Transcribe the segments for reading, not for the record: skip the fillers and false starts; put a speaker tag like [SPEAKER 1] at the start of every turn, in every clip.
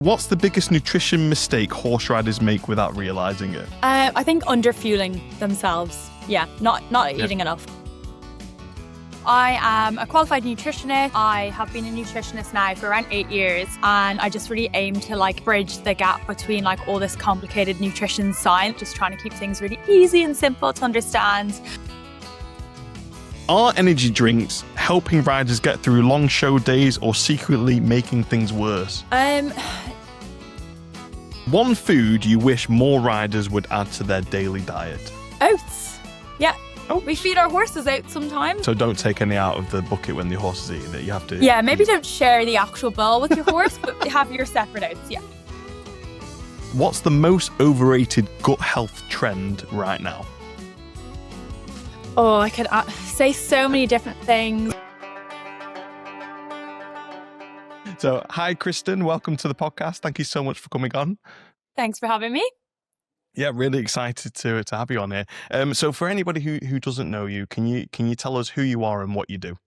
[SPEAKER 1] What's the biggest nutrition mistake horse riders make without realising it?
[SPEAKER 2] I think underfueling themselves. Yeah, not eating enough. I am a qualified nutritionist. I have been a nutritionist now for around 8 years, and I just really aim to bridge the gap between all this complicated nutrition science, just trying to keep things really easy and simple to understand.
[SPEAKER 1] Are energy drinks helping riders get through long show days or secretly making things worse? One food you wish more riders would add to their daily diet?
[SPEAKER 2] Oats. Yeah.
[SPEAKER 1] Oh.
[SPEAKER 2] We feed our horses oats sometimes.
[SPEAKER 1] So don't take any out of the bucket when the horse is eating it. You have to.
[SPEAKER 2] Yeah, maybe don't share the actual bowl with your horse, but have your separate oats. Yeah.
[SPEAKER 1] What's the most overrated gut health trend right now?
[SPEAKER 2] Oh, I could say so many different things.
[SPEAKER 1] So, hi, Kristen. Welcome to the podcast. Thank you so much for coming on.
[SPEAKER 2] Thanks for having me.
[SPEAKER 1] Yeah, really excited to have you on here. So, for anybody who doesn't know you, can you tell us who you are and what you do?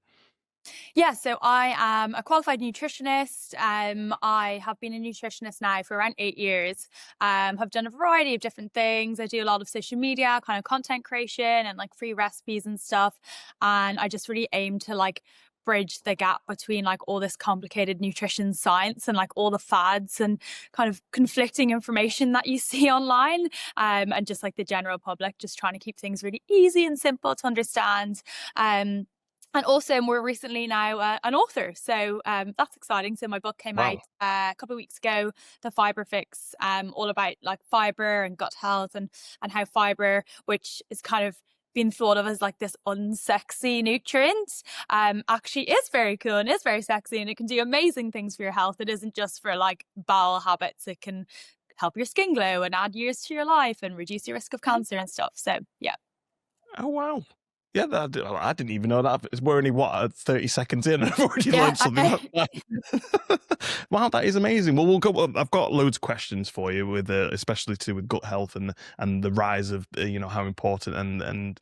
[SPEAKER 2] Yeah, so I am a qualified nutritionist. I have been a nutritionist now for around 8 years. Have done a variety of different things. I do a lot of social media, kind of content creation and free recipes and stuff. And I just really aim to bridge the gap between all this complicated nutrition science and all the fads and kind of conflicting information that you see online, and just the general public, just trying to keep things really easy and simple to understand. And also more recently now an author. So that's exciting. So my book came out a couple of weeks ago, The Fibre Fix, all about fibre and gut health and how fibre, which is kind of been thought of as this unsexy nutrient, actually is very cool and is very sexy, and it can do amazing things for your health. It isn't just for bowel habits. It can help your skin glow and add years to your life and reduce your risk of cancer and stuff. So yeah.
[SPEAKER 1] Oh wow. Yeah, I didn't even know that. We're only 30 seconds in, and I've already learned something. Wow, that is amazing. Well, I've got loads of questions for you, with especially to do with gut health and the rise of how important and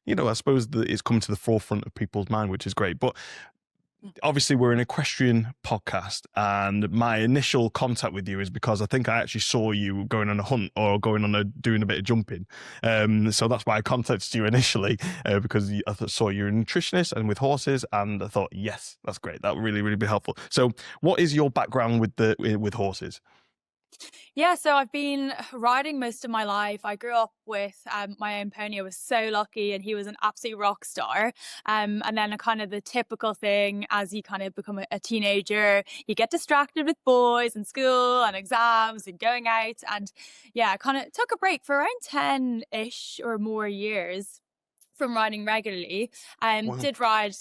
[SPEAKER 1] I suppose that it's coming to the forefront of people's mind, which is great. But obviously, we're an equestrian podcast, and my initial contact with you is because I think I actually saw you going on a hunt or doing a bit of jumping. So that's why I contacted you initially, because I saw you're a nutritionist and with horses, and I thought, yes, that's great. That would really, really be helpful. So, what is your background with horses?
[SPEAKER 2] Yeah, so I've been riding most of my life. I grew up with my own pony. I was so lucky, and he was an absolute rock star. And then kind of the typical thing as you kind of become a teenager, you get distracted with boys and school and exams and going out. And yeah, I kind of took a break for around 10-ish or more years from riding regularly.
[SPEAKER 1] Wow.
[SPEAKER 2] Did ride,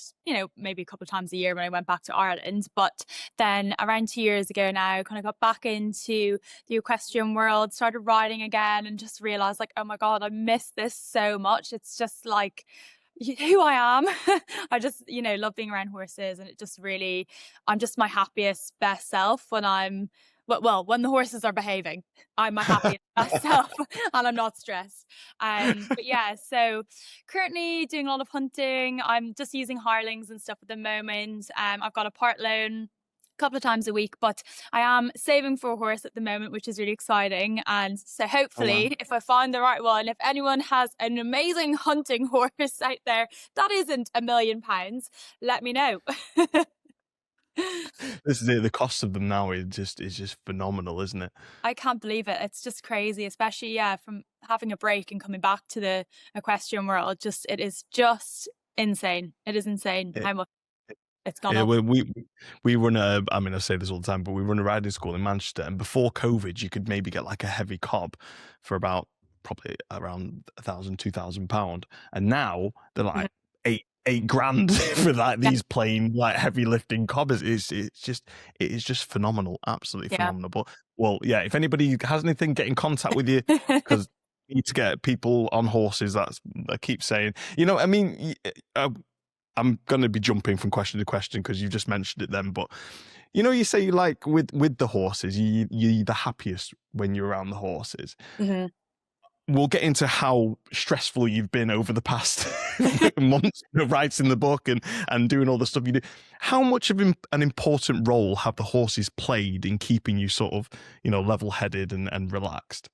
[SPEAKER 2] maybe a couple of times a year when I went back to Ireland. But then around 2 years ago now, kind of got back into the equestrian world, started riding again, and just realized oh my God, I miss this so much. It's just who I am. I just, love being around horses, and it just really, I'm just my happiest, best self when I'm when the horses are behaving. I'm my happiest best self, and I'm not stressed. But yeah, so currently doing a lot of hunting. I'm just using hirelings and stuff at the moment. I've got a part loan a couple of times a week, but I am saving for a horse at the moment, which is really exciting. And so hopefully, if I find the right one, if anyone has an amazing hunting horse out there that isn't £1 million, let me know.
[SPEAKER 1] This is it. The cost of them now is just phenomenal, isn't it?
[SPEAKER 2] I can't believe it. It's just crazy, especially from having a break and coming back to the equestrian world. It is just insane. It is insane how much it's gone up.
[SPEAKER 1] We run I say this all the time, but we run a riding school in Manchester, and before COVID, you could maybe get a heavy cob for about probably around £1,000-2,000, and now they're £8,000 for these plain heavy lifting cobbers. It is just phenomenal, absolutely phenomenal. But yeah, if anybody has anything, get in contact with you, because you need to get people on horses. I keep saying, I'm going to be jumping from question to question because you just mentioned it then, but you say with the horses, you're the happiest when you're around the horses.
[SPEAKER 2] Mm-hmm.
[SPEAKER 1] we'll get into how stressful you've been over the past months, writing the book and doing all the stuff you do. How much of an important role have the horses played in keeping you sort of, level-headed and relaxed?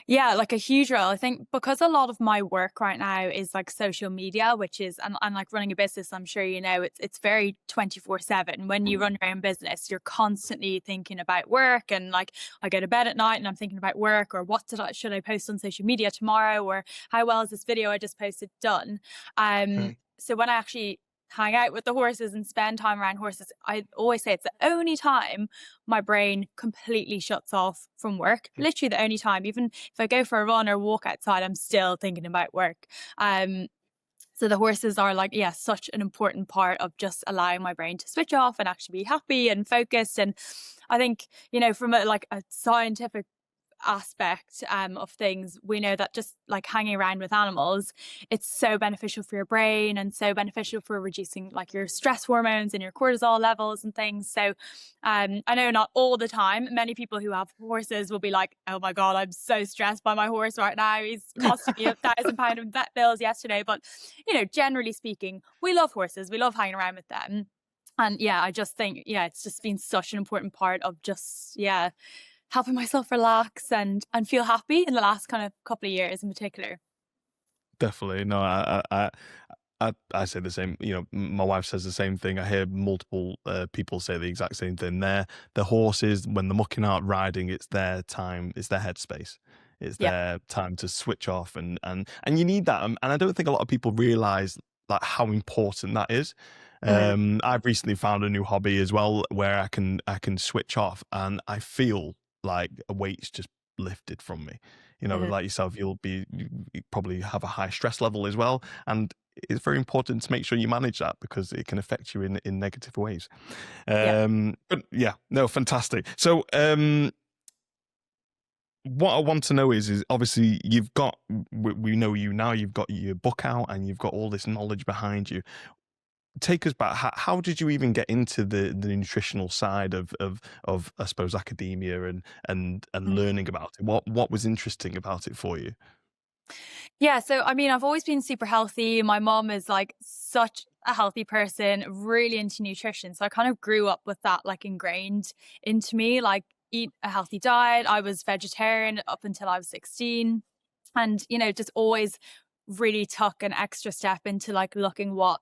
[SPEAKER 2] Yeah, like a huge role. I think because a lot of my work right now is like social media, which is and like running a business, I'm sure you know it's very 24/7. When you run your own business, you're constantly thinking about work, and like I go to bed at night and I'm thinking about work, or should I post on social media tomorrow, or how well is this video I just posted done?
[SPEAKER 1] Okay.
[SPEAKER 2] So when I actually hang out with the horses and spend time around horses, I always say it's the only time my brain completely shuts off from work. Literally the only time. Even if I go for a run or walk outside, I'm still thinking about work. So the horses are like, yeah, such an important part of just allowing my brain to switch off and actually be happy and focused. And I think, from a scientific aspect of things, we know that just like hanging around with animals, it's so beneficial for your brain and so beneficial for reducing like your stress hormones and your cortisol levels and things. So I know not all the time, many people who have horses will be like, oh my god, I'm so stressed by my horse right now, he's costing me £1,000 in vet bills yesterday. But generally speaking, we love horses, we love hanging around with them. And yeah, I just think, it's just been such an important part of just helping myself relax and feel happy in the last kind of couple of years in particular.
[SPEAKER 1] Definitely. No, I say the same. My wife says the same thing. I hear multiple people say the exact same thing. The horses, when they're mucking out riding, it's their time, it's their headspace. It's
[SPEAKER 2] Yeah.
[SPEAKER 1] their time to switch off, and you need that. And I don't think a lot of people realize like how important that is. I've recently found a new hobby as well where I can switch off, and I feel like a weight's just lifted from me. Like yourself, you probably have a high stress level as well, and it's very important to make sure you manage that because it can affect you in negative ways. But yeah, no, fantastic. So what I want to know is obviously we know you now, you've got your book out and you've got all this knowledge behind you. Take us back. How did you even get into the nutritional side of I suppose academia and learning about it? What was interesting about it for you?
[SPEAKER 2] Yeah, so I mean, I've always been super healthy. My mom is like such a healthy person, really into nutrition. So I kind of grew up with that like ingrained into me, like eat a healthy diet. I was vegetarian up until I was 16. And, just always really took an extra step into like looking what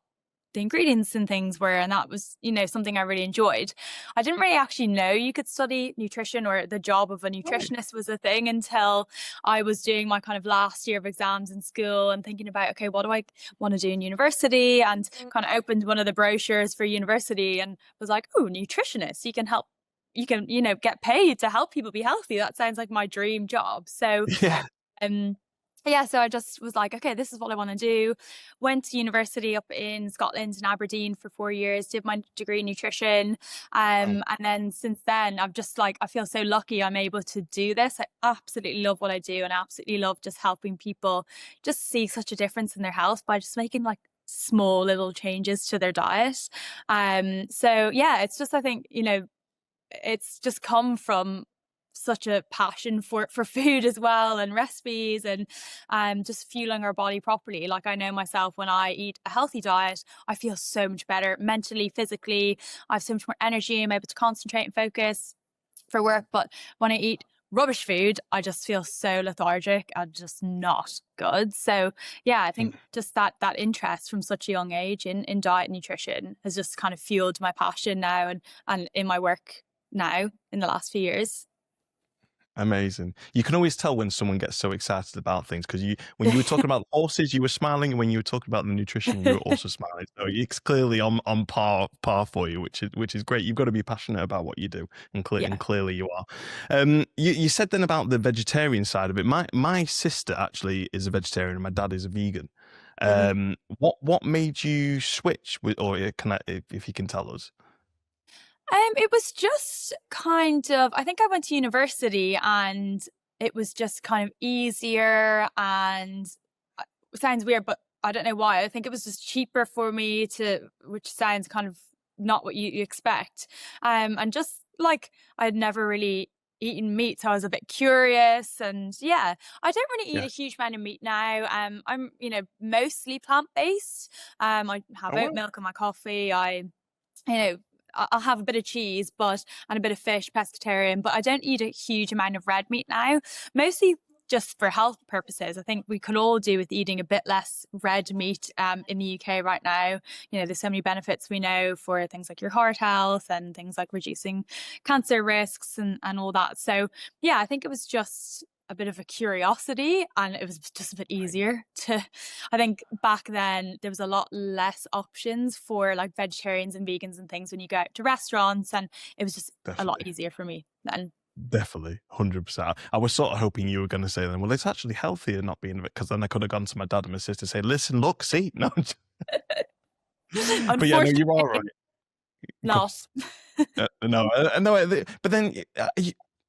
[SPEAKER 2] the ingredients and things were, and that was something I really enjoyed. I didn't really actually know you could study nutrition or the job of a nutritionist was a thing until I was doing my kind of last year of exams in school and thinking about, okay, what do I want to do in university, and kind of opened one of the brochures for university and was like, oh, nutritionist, you can help, you can get paid to help people be healthy. That sounds like my dream job. So
[SPEAKER 1] Yeah.
[SPEAKER 2] yeah, so I just was like, okay, this is what I want to do. Went to university up in Scotland in Aberdeen for 4 years, did my degree in nutrition. And then since then, I've just like, I feel so lucky I'm able to do this. I absolutely love what I do and I absolutely love just helping people just see such a difference in their health by just making like small little changes to their diet. So yeah, it's just, I think, it's just come from such a passion for food as well, and recipes, and just fueling our body properly. Like I know myself, when I eat a healthy diet, I feel so much better mentally, physically. I have so much more energy. I'm able to concentrate and focus for work. But when I eat rubbish food, I just feel so lethargic and just not good. So yeah, I think just that interest from such a young age in diet and nutrition has just kind of fueled my passion now and in my work now in the last few years.
[SPEAKER 1] Amazing. You can always tell when someone gets so excited about things because when you were talking about horses, you were smiling, and when you were talking about the nutrition, you were also smiling. So it's clearly on par for you, which is great. You've got to be passionate about what you do, and clearly you are. You said then about the vegetarian side of it. My sister actually is a vegetarian, and my dad is a vegan. What made you switch? Or if you can tell us?
[SPEAKER 2] It was just kind of, I think I went to university and it was just kind of easier, and it sounds weird, but I don't know why. I think it was just cheaper for me which sounds kind of not what you expect. And just like I'd never really eating meat, so I was a bit curious. And yeah, I don't really eat
[SPEAKER 1] Yeah.
[SPEAKER 2] a huge amount of meat now. I'm, mostly plant-based. I have
[SPEAKER 1] Oh,
[SPEAKER 2] oat
[SPEAKER 1] well,
[SPEAKER 2] milk in my coffee. You know, I'll have a bit of cheese, and a bit of fish, pescatarian, but I don't eat a huge amount of red meat now, mostly just for health purposes. I think we could all do with eating a bit less red meat in the UK right now. There's so many benefits we know for things like your heart health and things like reducing cancer risks and all that. So yeah, I think it was just a bit of a curiosity, and it was just a bit easier to, I think back then there was a lot less options for like vegetarians and vegans and things when you go out to restaurants, and it was just a lot
[SPEAKER 1] definitely.
[SPEAKER 2] easier for me then.
[SPEAKER 1] Definitely, 100%. I was sort of hoping you were going to say then, well, it's actually healthier not being, because then I could have gone to my dad and my sister, say, listen, look, see, no. But yeah, no, you are right.
[SPEAKER 2] Unfortunately,
[SPEAKER 1] Of
[SPEAKER 2] not.
[SPEAKER 1] course. No, no, but then,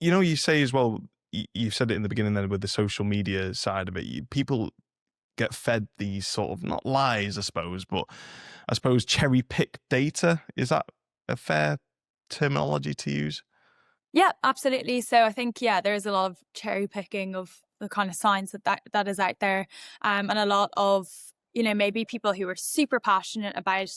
[SPEAKER 1] you say as well, you said it in the beginning then with the social media side of it, people get fed these sort of, not lies, I suppose, but I suppose cherry pick data. Is that a fair terminology to use?
[SPEAKER 2] Yeah, absolutely. So I think, yeah, there is a lot of cherry picking of the kind of science that is out there. And a lot of, maybe people who are super passionate about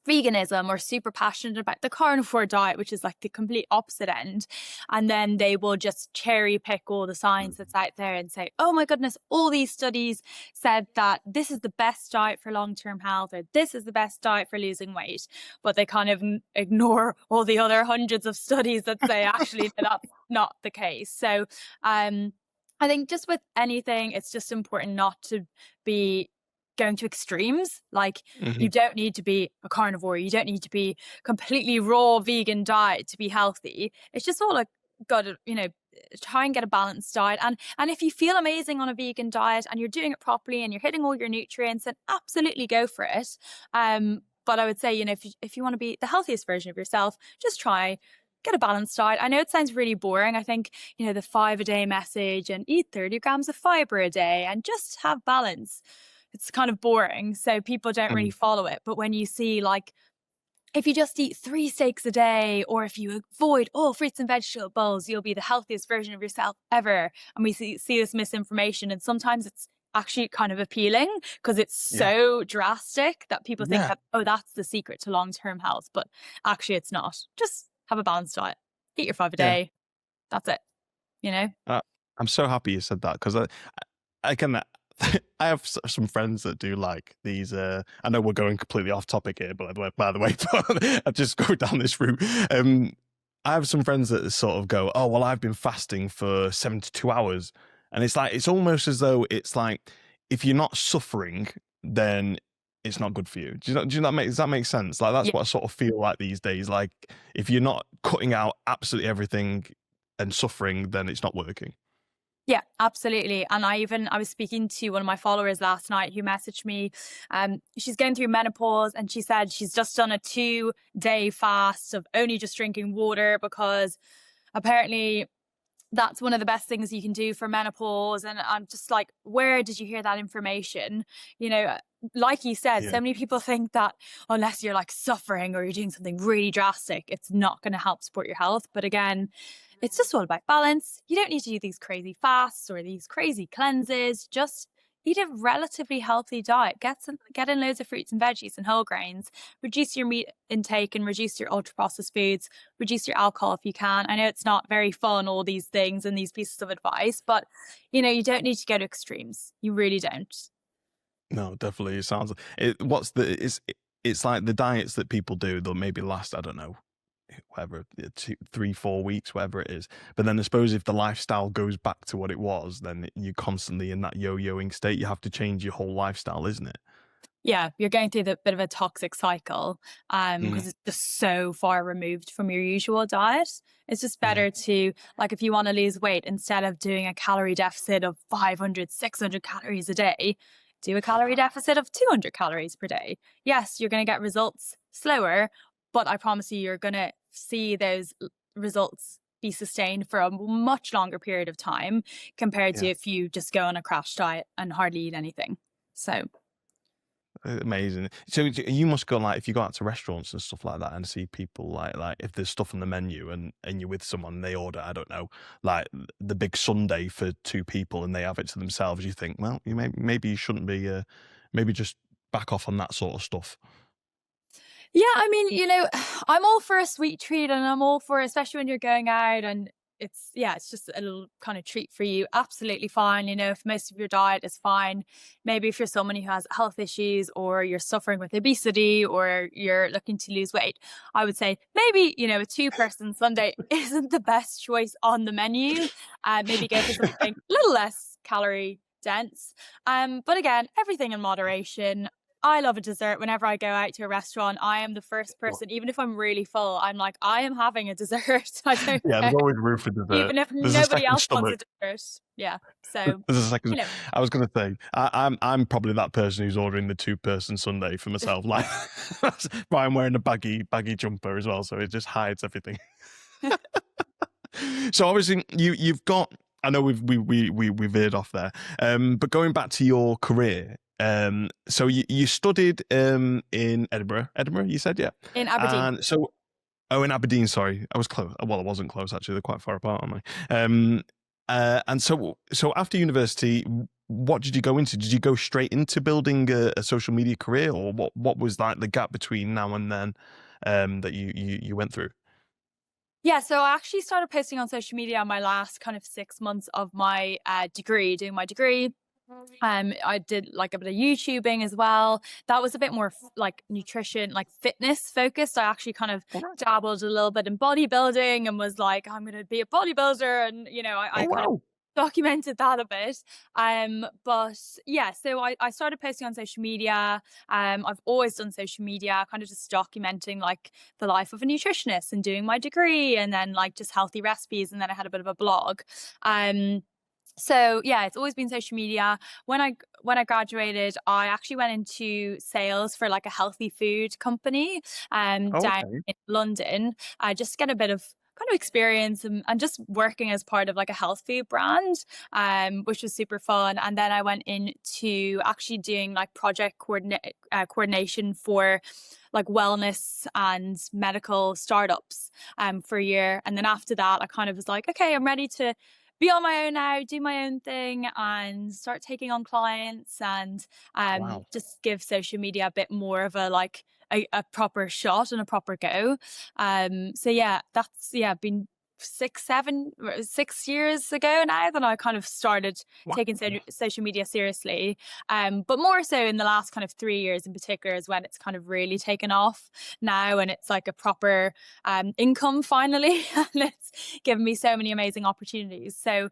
[SPEAKER 2] veganism or super passionate about the carnivore diet, which is like the complete opposite end. And then they will just cherry pick all the science that's out there and say, oh my goodness, all these studies said that this is the best diet for long-term health, or this is the best diet for losing weight. But they kind of ignore all the other hundreds of studies that say actually that's not the case. So I think just with anything, it's just important not to be going to extremes. Like,
[SPEAKER 1] Mm-hmm.
[SPEAKER 2] you don't need to be a carnivore. You don't need to be completely raw vegan diet to be healthy. It's just all like, got to, try and get a balanced diet. And if you feel amazing on a vegan diet and you're doing it properly and you're hitting all your nutrients, then absolutely go for it. But I would say, if you want to be the healthiest version of yourself, just try get a balanced diet. I know it sounds really boring. I think, the 5 a day message and eat 30 grams of fiber a day and just have balance. It's kind of boring, so people don't really follow it. But when you see, like, if you just eat 3 steaks a day, or if you avoid all fruits and vegetables, you'll be the healthiest version of yourself ever. And we see this misinformation, and sometimes it's actually kind of appealing because it's so drastic that people think that, oh, that's the secret to long-term health. But actually it's not. Just have a balanced diet. Eat your 5 a day. That's it,
[SPEAKER 1] I'm so happy you said that, because I can I have some friends that do like these. I know we're going completely off topic here, but by the way, but I've just go down this route. I have some friends that sort of go, "Oh, well, I've been fasting for 72 hours," and it's almost as though it's like, if you're not suffering, then it's not good for you. Does that make sense? Like, that's
[SPEAKER 2] Yeah.
[SPEAKER 1] what I sort of feel like these days. Like, if you're not cutting out absolutely everything and suffering, then it's not working.
[SPEAKER 2] Yeah, absolutely. And I was speaking to one of my followers last night who messaged me. She's going through menopause, and she said she's just done a 2-day fast of only just drinking water, because apparently that's one of the best things you can do for menopause. And I'm just like, where did you hear that information? Like you said, so many people think that unless you're like suffering or you're doing something really drastic, it's not going to help support your health. But again, it's just all about balance. You don't need to do these crazy fasts or these crazy cleanses. Just eat a relatively healthy diet. Get in loads of fruits and veggies and whole grains. Reduce your meat intake and reduce your ultra processed foods. Reduce your alcohol if you can. I know it's not very fun, all these things and these pieces of advice, but you don't need to go to extremes. You really don't.
[SPEAKER 1] No, definitely. It sounds it's like the diets that people do, they'll maybe last, I don't know, whatever, 2, 3, 4 weeks, whatever it is. But then I suppose if the lifestyle goes back to what it was, then you're constantly in that yo-yoing state. You have to change your whole lifestyle, isn't it?
[SPEAKER 2] Yeah, you're going through the bit of a toxic cycle, because it's just so far removed from your usual diet. It's just better to, like, if you want to lose weight, instead of doing a calorie deficit of 500, 600 calories a day, do a calorie deficit of 200 calories per day. Yes, you're going to get results slower, but I promise you're going to see those results be sustained for a much longer period of time compared to if you just go on a crash diet and hardly eat anything. So
[SPEAKER 1] Amazing. So you must go, like, if you go out to restaurants and stuff like that and see people like if there's stuff on the menu and you're with someone and they order, I don't know, like the big sundae for 2 people and they have it to themselves, you think, well, maybe you shouldn't be, maybe just back off on that sort of stuff.
[SPEAKER 2] Yeah, I mean, you know, I'm all for a sweet treat, and I'm all for, especially when you're going out and it's just a little kind of treat for you. Absolutely fine. You know, if most of your diet is fine, maybe if you're someone who has health issues or you're suffering with obesity or you're looking to lose weight, I would say maybe, you know, a 2-person sundae isn't the best choice on the menu. Maybe go for something a little less calorie dense. But again, everything in moderation. I love a dessert. Whenever I go out to a restaurant, I am the first person, even if I'm really full, I'm like, I am having a dessert. I don't
[SPEAKER 1] Yeah,
[SPEAKER 2] care.
[SPEAKER 1] there's always room for dessert.
[SPEAKER 2] Even if
[SPEAKER 1] There's a
[SPEAKER 2] nobody
[SPEAKER 1] second
[SPEAKER 2] else wants a
[SPEAKER 1] stomach.
[SPEAKER 2] dessert. Yeah. So,
[SPEAKER 1] There's a second.
[SPEAKER 2] you know,
[SPEAKER 1] I was going to say, I'm probably that person who's ordering the 2-person sundae for myself. Like, but I'm wearing a baggy jumper as well, so it just hides everything. So obviously, you've got. I know we veered off there, but going back to your career. So you studied in Edinburgh. Edinburgh, you said, yeah.
[SPEAKER 2] in Aberdeen.
[SPEAKER 1] And so, oh, in Aberdeen. Sorry, I was close. Well, I wasn't close actually. They're quite far apart, aren't they? And so after university, what did you go into? Did you go straight into building a social media career, or what was like the gap between now and then that you went through?
[SPEAKER 2] Yeah, so I actually started posting on social media on my last kind of 6 months of my degree, doing my degree. I did like a bit of YouTubing as well. That was a bit more like nutrition, like fitness focused. I actually kind of
[SPEAKER 1] All right.
[SPEAKER 2] dabbled a little bit in bodybuilding and was like, I'm going to be a bodybuilder. And, you know, I
[SPEAKER 1] Oh
[SPEAKER 2] kind of
[SPEAKER 1] wow.
[SPEAKER 2] documented that a bit. But yeah, so I started posting on social media. I've always done social media, kind of just documenting like the life of a nutritionist and doing my degree and then like just healthy recipes. And then I had a bit of a blog. So yeah, it's always been social media. When I graduated, I actually went into sales for like a healthy food company
[SPEAKER 1] Oh,
[SPEAKER 2] down
[SPEAKER 1] okay.
[SPEAKER 2] in London, just to get a bit of kind of experience and just working as part of like a health food brand, which was super fun. And then I went into actually doing like project coordination for like wellness and medical startups for a year. And then after that, I kind of was like, okay, I'm ready to be on my own now, do my own thing and start taking on clients and
[SPEAKER 1] Wow.
[SPEAKER 2] just give social media a bit more of a like a proper shot and a proper go. So yeah, that's been 6 years ago now that I kind of started
[SPEAKER 1] Wow.
[SPEAKER 2] taking social media seriously. But more so in the last kind of 3 years in particular is when it's kind of really taken off now and it's like a proper income finally. And it's given me so many amazing opportunities. So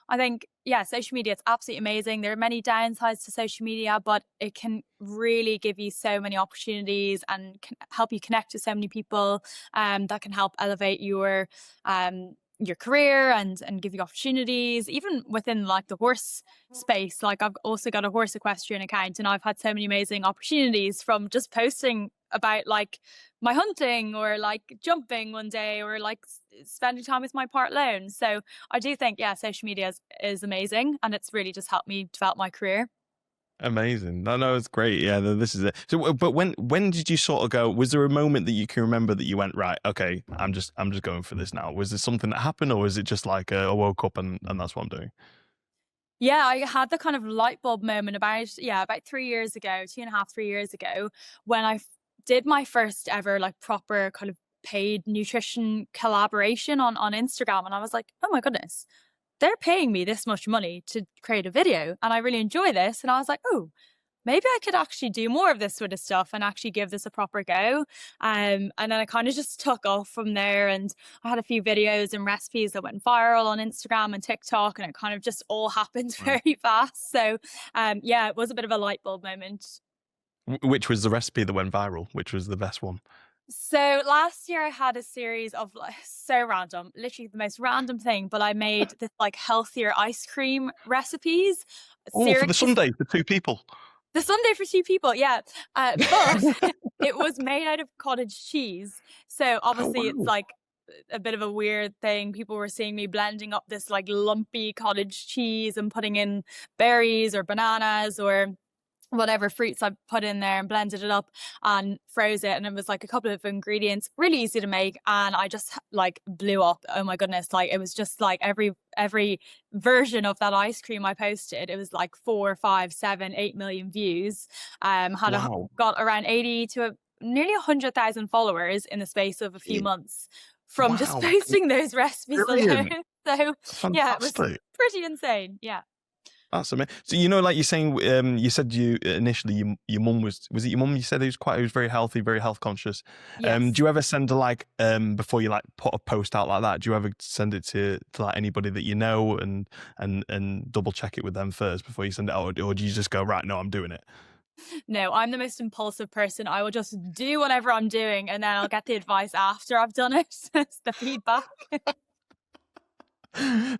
[SPEAKER 2] I think, yeah, social media, it's absolutely amazing. There are many downsides to social media, but it can really give you so many opportunities and can help you connect with so many people that can help elevate your career and give you opportunities, even within like the horse space. Like I've also got a horse equestrian account and I've had so many amazing opportunities from just posting about like my hunting or like jumping one day or like spending time with my part alone. So I do think, yeah, social media is amazing and it's really just helped me develop my career.
[SPEAKER 1] Amazing. No, it's great. Yeah, this is it. So, but when did you sort of go? Was there a moment that you can remember that you went, right? Okay, I'm just going for this now. Was there something that happened, or was it just like I woke up and that's what I'm doing?
[SPEAKER 2] Yeah, I had the kind of light bulb moment about 3 years ago, 2.5, 3 years ago, when I did my first ever like proper kind of paid nutrition collaboration on Instagram, and I was like, oh my goodness, they're paying me this much money to create a video, and I really enjoy this, and I was like, oh, maybe I could actually do more of this sort of stuff and actually give this a proper go. And then I kind of just took off from there. And I had a few videos and recipes that went viral on Instagram and TikTok, and it kind of just all happened
[SPEAKER 1] Wow.
[SPEAKER 2] very fast. So yeah, it was a bit of a light bulb moment.
[SPEAKER 1] Which was the recipe that went viral? Which was the best one?
[SPEAKER 2] So last year I had a series of like so random, literally the most random thing, but I made this like healthier ice cream recipes.
[SPEAKER 1] Oh, for the
[SPEAKER 2] Series
[SPEAKER 1] Sunday for 2 people.
[SPEAKER 2] The sundae for 2 people, yeah. But it was made out of cottage cheese. So
[SPEAKER 1] Oh
[SPEAKER 2] obviously it's
[SPEAKER 1] wow.
[SPEAKER 2] like a bit of a weird thing. People were seeing me blending up this like lumpy cottage cheese and putting in berries or bananas or whatever fruits I put in there and blended it up and froze it. And it was like a couple of ingredients, really easy to make. And I just like blew up. Oh my goodness. Like it was just like every version of that ice cream I posted, it was like 4, 5, 7, 8 million views.
[SPEAKER 1] Wow.
[SPEAKER 2] Got around 80 to nearly 100,000 followers in the space of a few months from just
[SPEAKER 1] Wow.
[SPEAKER 2] posting those recipes alone.
[SPEAKER 1] Brilliant.
[SPEAKER 2] So yeah, it was
[SPEAKER 1] Fantastic.
[SPEAKER 2] pretty insane. Yeah.
[SPEAKER 1] That's amazing. So like you're saying, you said you initially your mum was it your mum? You said who was very healthy, very health conscious.
[SPEAKER 2] Yes.
[SPEAKER 1] Do you ever send before you like put a post out like that? Do you ever send it to like anybody that you know and double check it with them first before you send it out, or do you just go right? No, I'm doing it.
[SPEAKER 2] No, I'm the most impulsive person. I will just do whatever I'm doing and then I'll get the advice after I've done it. It's the feedback.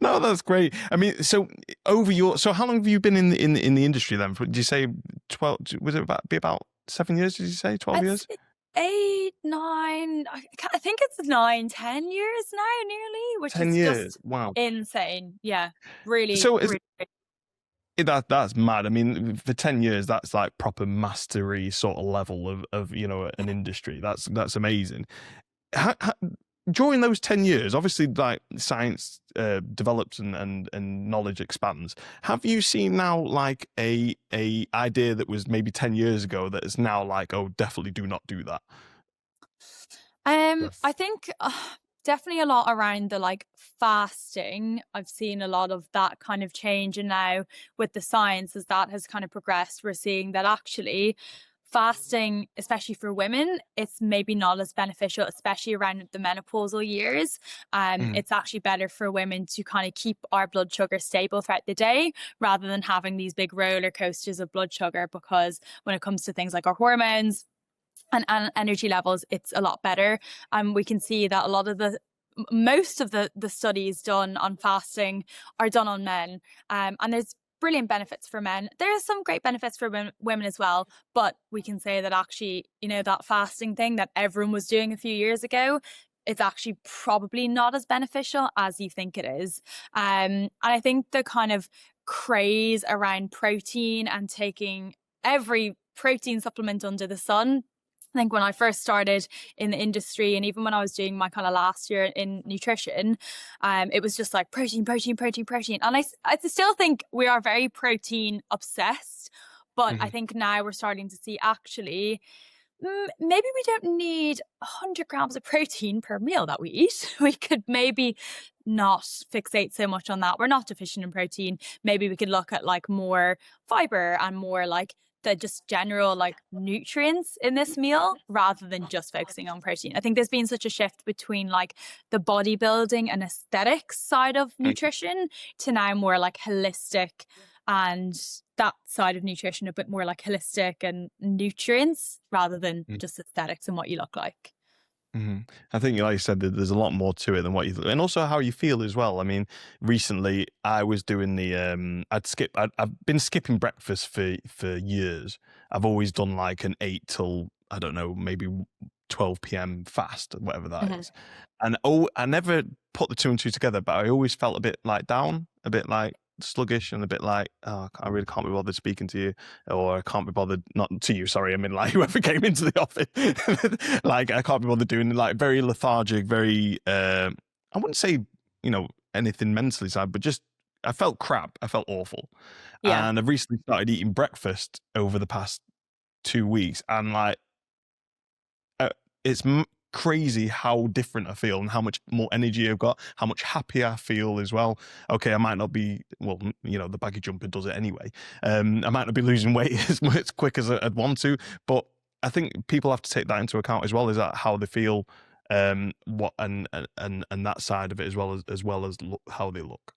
[SPEAKER 1] No, that's great. I mean, so how long have you been in the industry then? Did you say 12? Was it about 7 years? Did you say 12 years?
[SPEAKER 2] 8, 9. I think it's 9, 10 years now, nearly, which
[SPEAKER 1] 10
[SPEAKER 2] is
[SPEAKER 1] years.
[SPEAKER 2] just
[SPEAKER 1] Wow.
[SPEAKER 2] insane. Yeah, really.
[SPEAKER 1] So
[SPEAKER 2] really
[SPEAKER 1] that's mad. I mean, for 10 years, that's like proper mastery sort of level of an industry. That's amazing. During those 10 years, obviously, like science develops and knowledge expands. Have you seen now like a idea that was maybe 10 years ago that is now like, oh, definitely do not do that?
[SPEAKER 2] I think definitely a lot around the like fasting. I've seen a lot of that kind of change, and now with the science, as that has kind of progressed, we're seeing that actually fasting, especially for women, it's maybe not as beneficial, especially around the menopausal years. It's actually better for women to kind of keep our blood sugar stable throughout the day rather than having these big roller coasters of blood sugar, because when it comes to things like our hormones and energy levels, it's a lot better. We can see that most of the studies done on fasting are done on men, and there's brilliant benefits for men. There are some great benefits for women as well, but we can say that actually, that fasting thing that everyone was doing a few years ago, it's actually probably not as beneficial as you think it is. And I think the kind of craze around protein and taking every protein supplement under the sun, I think when I first started in the industry, and even when I was doing my kind of last year in nutrition, it was just like protein, protein, protein, protein. And I still think we are very protein obsessed, but I think now we're starting to see actually, maybe we don't need 100 grams of protein per meal that we eat. We could maybe not fixate so much on that. We're not deficient in protein. Maybe we could look at like more fiber and more like the just general like nutrients in this meal rather than just focusing on protein. I think there's been such a shift between like the bodybuilding and aesthetics side of nutrition to now more like holistic, and that side of nutrition a bit more like holistic and nutrients rather than just aesthetics and what you look like.
[SPEAKER 1] I think, like you said, there's a lot more to it than what you, and also how you feel as well. I mean, recently I was doing I've been skipping breakfast for years. I've always done like an 8 till, I don't know, maybe 12 p.m. fast, whatever that is. And I never put the 2 and 2 together, but I always felt a bit like down, a bit like sluggish, and a bit like, oh, I really can't be bothered speaking to you, or I can't be bothered, not to you, sorry, I mean like whoever came into the office. Like I can't be bothered doing, like very lethargic, very I wouldn't say anything mentally sad, but just I felt crap, I felt awful. And I've recently started eating breakfast over the past 2 weeks, and like it's crazy how different I feel and how much more energy I've got, how much happier I feel as well. Okay, I might not be, well, the baggy jumper does it anyway. I might not be losing weight as quick as I'd want to, but I think people have to take that into account as well, is that how they feel, what and that side of it, as well as how they look.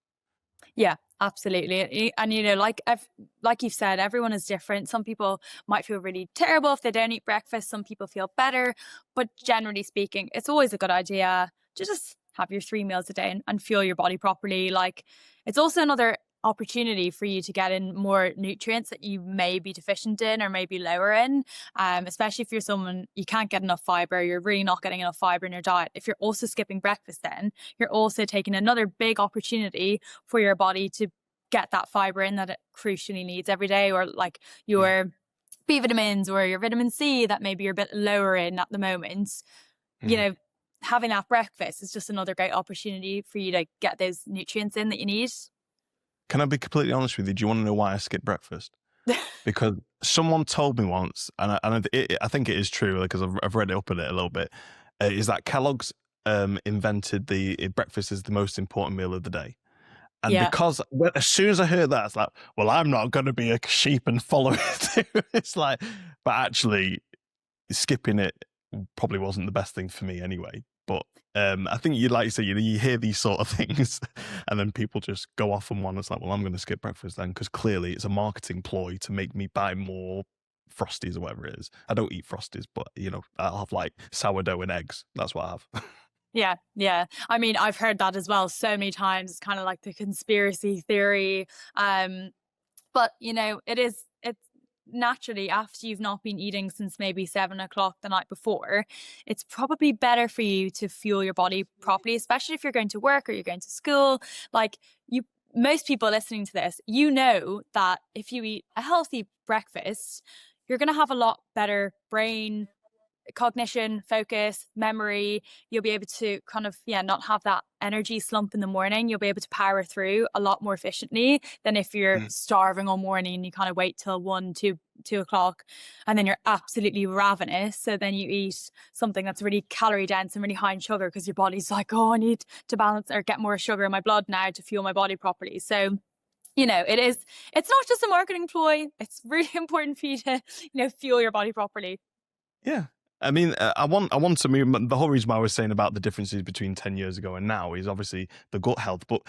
[SPEAKER 2] Yeah, absolutely. And like you've said, everyone is different. Some people might feel really terrible if they don't eat breakfast. Some people feel better. But generally speaking, it's always a good idea to just have your 3 meals a day and fuel your body properly. Like, it's also another opportunity for you to get in more nutrients that you may be deficient in or maybe lower in, especially if you're someone you can't get enough fiber, you're really not getting enough fiber in your diet. If you're also skipping breakfast, then you're also taking another big opportunity for your body to get that fiber in that it crucially needs every day, or like your B vitamins or your vitamin C that maybe you're a bit lower in at the moment, you know, having that breakfast is just another great opportunity for you to get those nutrients in that you need.
[SPEAKER 1] Can I be completely honest with you? Do you want to know why I skip breakfast? Because someone told me once, and I think it is true because I've read up on it a little bit, is that Kellogg's invented the breakfast is the most important meal of the day. And because as soon as I heard that, it's like, well, I'm not going to be a sheep and follow it. It's like, but actually skipping it probably wasn't the best thing for me anyway. But I think you like you say, you hear these sort of things and then people just go off on one. It's like, well, I'm going to skip breakfast then because clearly it's a marketing ploy to make me buy more Frosties or whatever it is. I don't eat Frosties, but I'll have like sourdough and eggs. That's what I have.
[SPEAKER 2] Yeah. I mean, I've heard that as well so many times. It's kind of like the conspiracy theory. But it's naturally, after you've not been eating since maybe 7 o'clock the night before, it's probably better for you to fuel your body properly, especially if you're going to work or you're going to school. Like most people listening to this, that if you eat a healthy breakfast, you're going to have a lot better brain cognition, focus, memory. You'll be able to kind of not have that energy slump in the morning. You'll be able to power through a lot more efficiently than if you're starving all morning and you kind of wait till 2 o'clock and then you're absolutely ravenous. So then you eat something that's really calorie dense and really high in sugar because your body's like, oh, I need to balance or get more sugar in my blood now to fuel my body properly. So it's not just a marketing ploy. It's really important for you to fuel your body properly.
[SPEAKER 1] Yeah. I mean, I want to move. The whole reason why I was saying about the differences between 10 years ago and now is obviously the gut health. But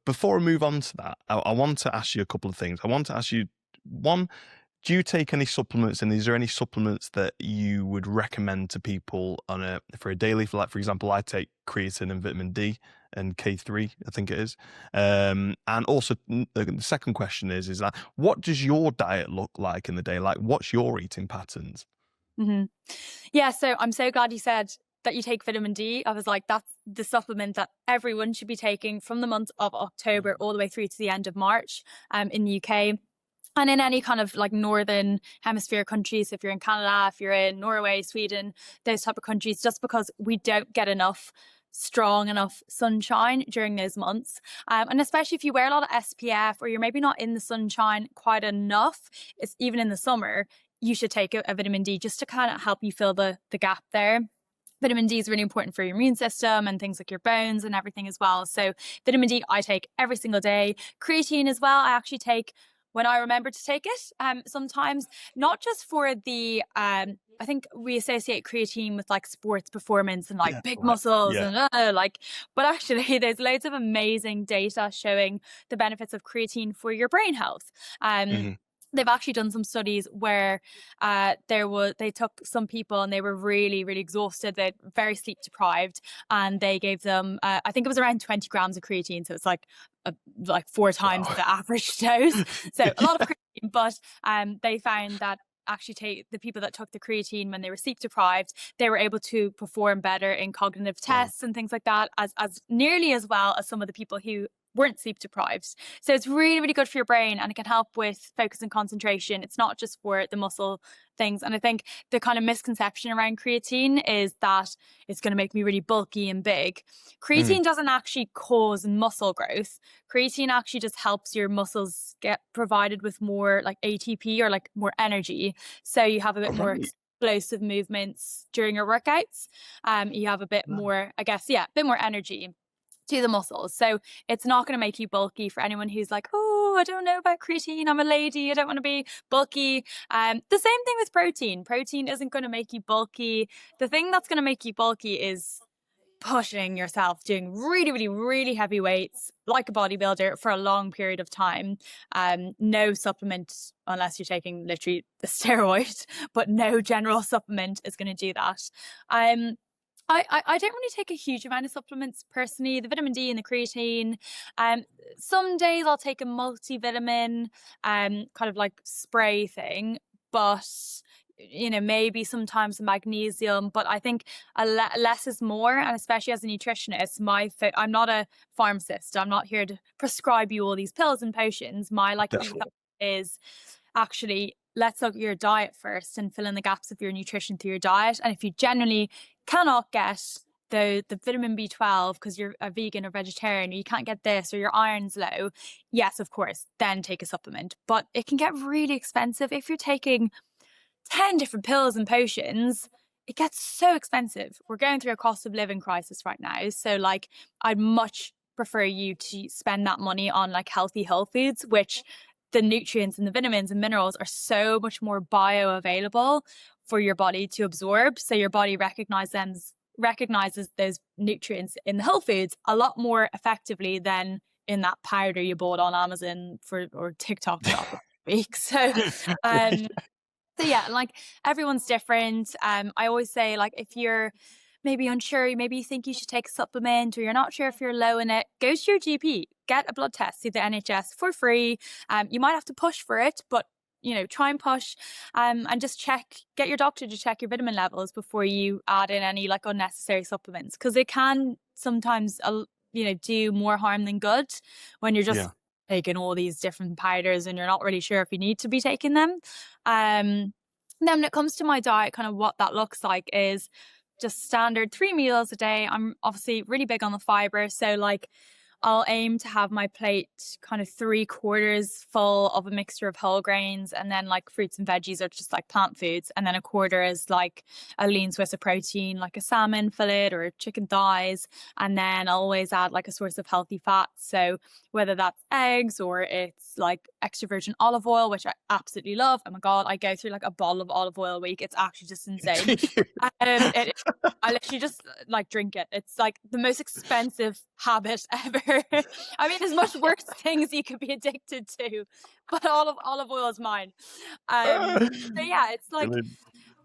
[SPEAKER 1] before I move on to that, I want to ask you a couple of things. I want to ask you, one, do you take any supplements, and is there any supplements that you would recommend to people for a daily? For example, I take creatine and vitamin D and K3, I think it is. And also, the second question is that what does your diet look like in the day? Like, what's your eating patterns?
[SPEAKER 2] Yeah, so I'm so glad you said that you take vitamin D. I was like, that's the supplement that everyone should be taking from the month of October all the way through to the end of March in the UK. And in any kind of like northern hemisphere countries, if you're in Canada, if you're in Norway, Sweden, those type of countries, just because we don't get strong enough sunshine during those months. And especially if you wear a lot of SPF or you're maybe not in the sunshine quite enough, it's even in the summer, you should take a vitamin D just to kind of help you fill the gap there. Vitamin D is really important for your immune system and things like your bones and everything as well. So vitamin D, I take every single day. Creatine as well, I actually take when I remember to take it. Sometimes, not just for the, I think we associate creatine with like sports performance and like big muscles and but actually there's loads of amazing data showing the benefits of creatine for your brain health. They've actually done some studies where they took some people and they were really, really exhausted. They're very sleep deprived, and they gave them, I think it was around 20 grams of creatine. So it's like 4 times the average dose. So a lot of creatine, but they found that actually the people that took the creatine when they were sleep deprived, they were able to perform better in cognitive tests and things like that, as nearly as well as some of the people who weren't sleep deprived. So it's really, really good for your brain, and it can help with focus and concentration. It's not just for the muscle things. And I think the kind of misconception around creatine is that it's going to make me really bulky and big. Creatine doesn't actually cause muscle growth. Creatine actually just helps your muscles get provided with more like ATP or like more energy. So you have a bit more explosive movements during your workouts. You have a bit more, I guess, a bit more energy to the muscles. So it's not going to make you bulky. For anyone who's like, oh, I don't know about creatine, I'm a lady, I don't want to be bulky. The same thing with protein. Protein isn't going to make you bulky. The thing that's going to make you bulky is pushing yourself, doing really, really, really heavy weights like a bodybuilder for a long period of time. No supplement, unless you're taking literally the steroid, but no general supplement is going to do that. I don't really take a huge amount of supplements personally. The vitamin D and the creatine. Some days I'll take a multivitamin, kind of like spray thing, but maybe sometimes magnesium. But I think less is more, and especially as a nutritionist, I'm not a pharmacist. I'm not here to prescribe you all these pills and potions. My ethos is actually let's look at your diet first and fill in the gaps of your nutrition through your diet. And if you genuinely cannot get the vitamin B12 because you're a vegan or vegetarian, or you can't get this, or your iron's low, yes, of course, then take a supplement. But it can get really expensive if you're taking 10 different pills and potions. It gets so expensive. We're going through a cost of living crisis right now. So like, I'd much prefer you to spend that money on like healthy whole foods, which the nutrients and the vitamins and minerals are so much more bioavailable for your body to absorb. So your body recognizes those nutrients in the whole foods a lot more effectively than in that powder you bought on Amazon or TikTok shop last week. So yeah, like everyone's different. I always say, like, if you're maybe unsure, maybe you think you should take a supplement, or you're not sure if you're low in it, go to your GP, get a blood test through the NHS for free. You might have to push for it, but try and push, and just get your doctor to check your vitamin levels before you add in any like unnecessary supplements, because it can sometimes do more harm than good when you're just taking all these different powders and you're not really sure if you need to be taking them. Then when it comes to my diet, kind of what that looks like is just standard 3 meals a day. I'm obviously really big on the fiber, so like I'll aim to have my plate kind of 3/4 full of a mixture of whole grains, and then like fruits and veggies are just like plant foods, and then 1/4 is like a lean source of protein, like a salmon fillet or chicken thighs, and then I'll always add like a source of healthy fats. So whether that's eggs or it's like extra virgin olive oil, which I absolutely love. Oh my god, I go through like a bottle of olive oil a week. It's actually just insane. I literally just like drink it. It's like the most expensive habit ever. I mean, there's much worse things you could be addicted to, but olive oil is mine. So yeah, it's like,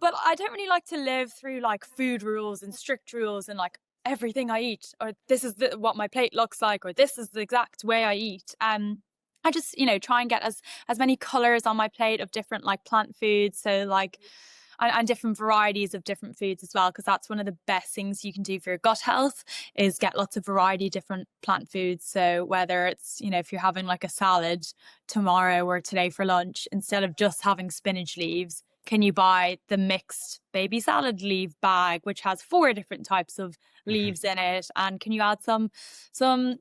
[SPEAKER 2] but I don't really like to live through like food rules and strict rules and like everything I eat, or this is what my plate looks like, or this is the exact way I eat. I just try and get as many colors on my plate of different like plant foods, so like and different varieties of different foods as well, because that's one of the best things you can do for your gut health, is get lots of variety of different plant foods. So whether it's if you're having like a salad tomorrow or today for lunch, instead of just having spinach leaves, can you buy the mixed baby salad leaf bag, which has 4 different types of leaves in it? And can you add some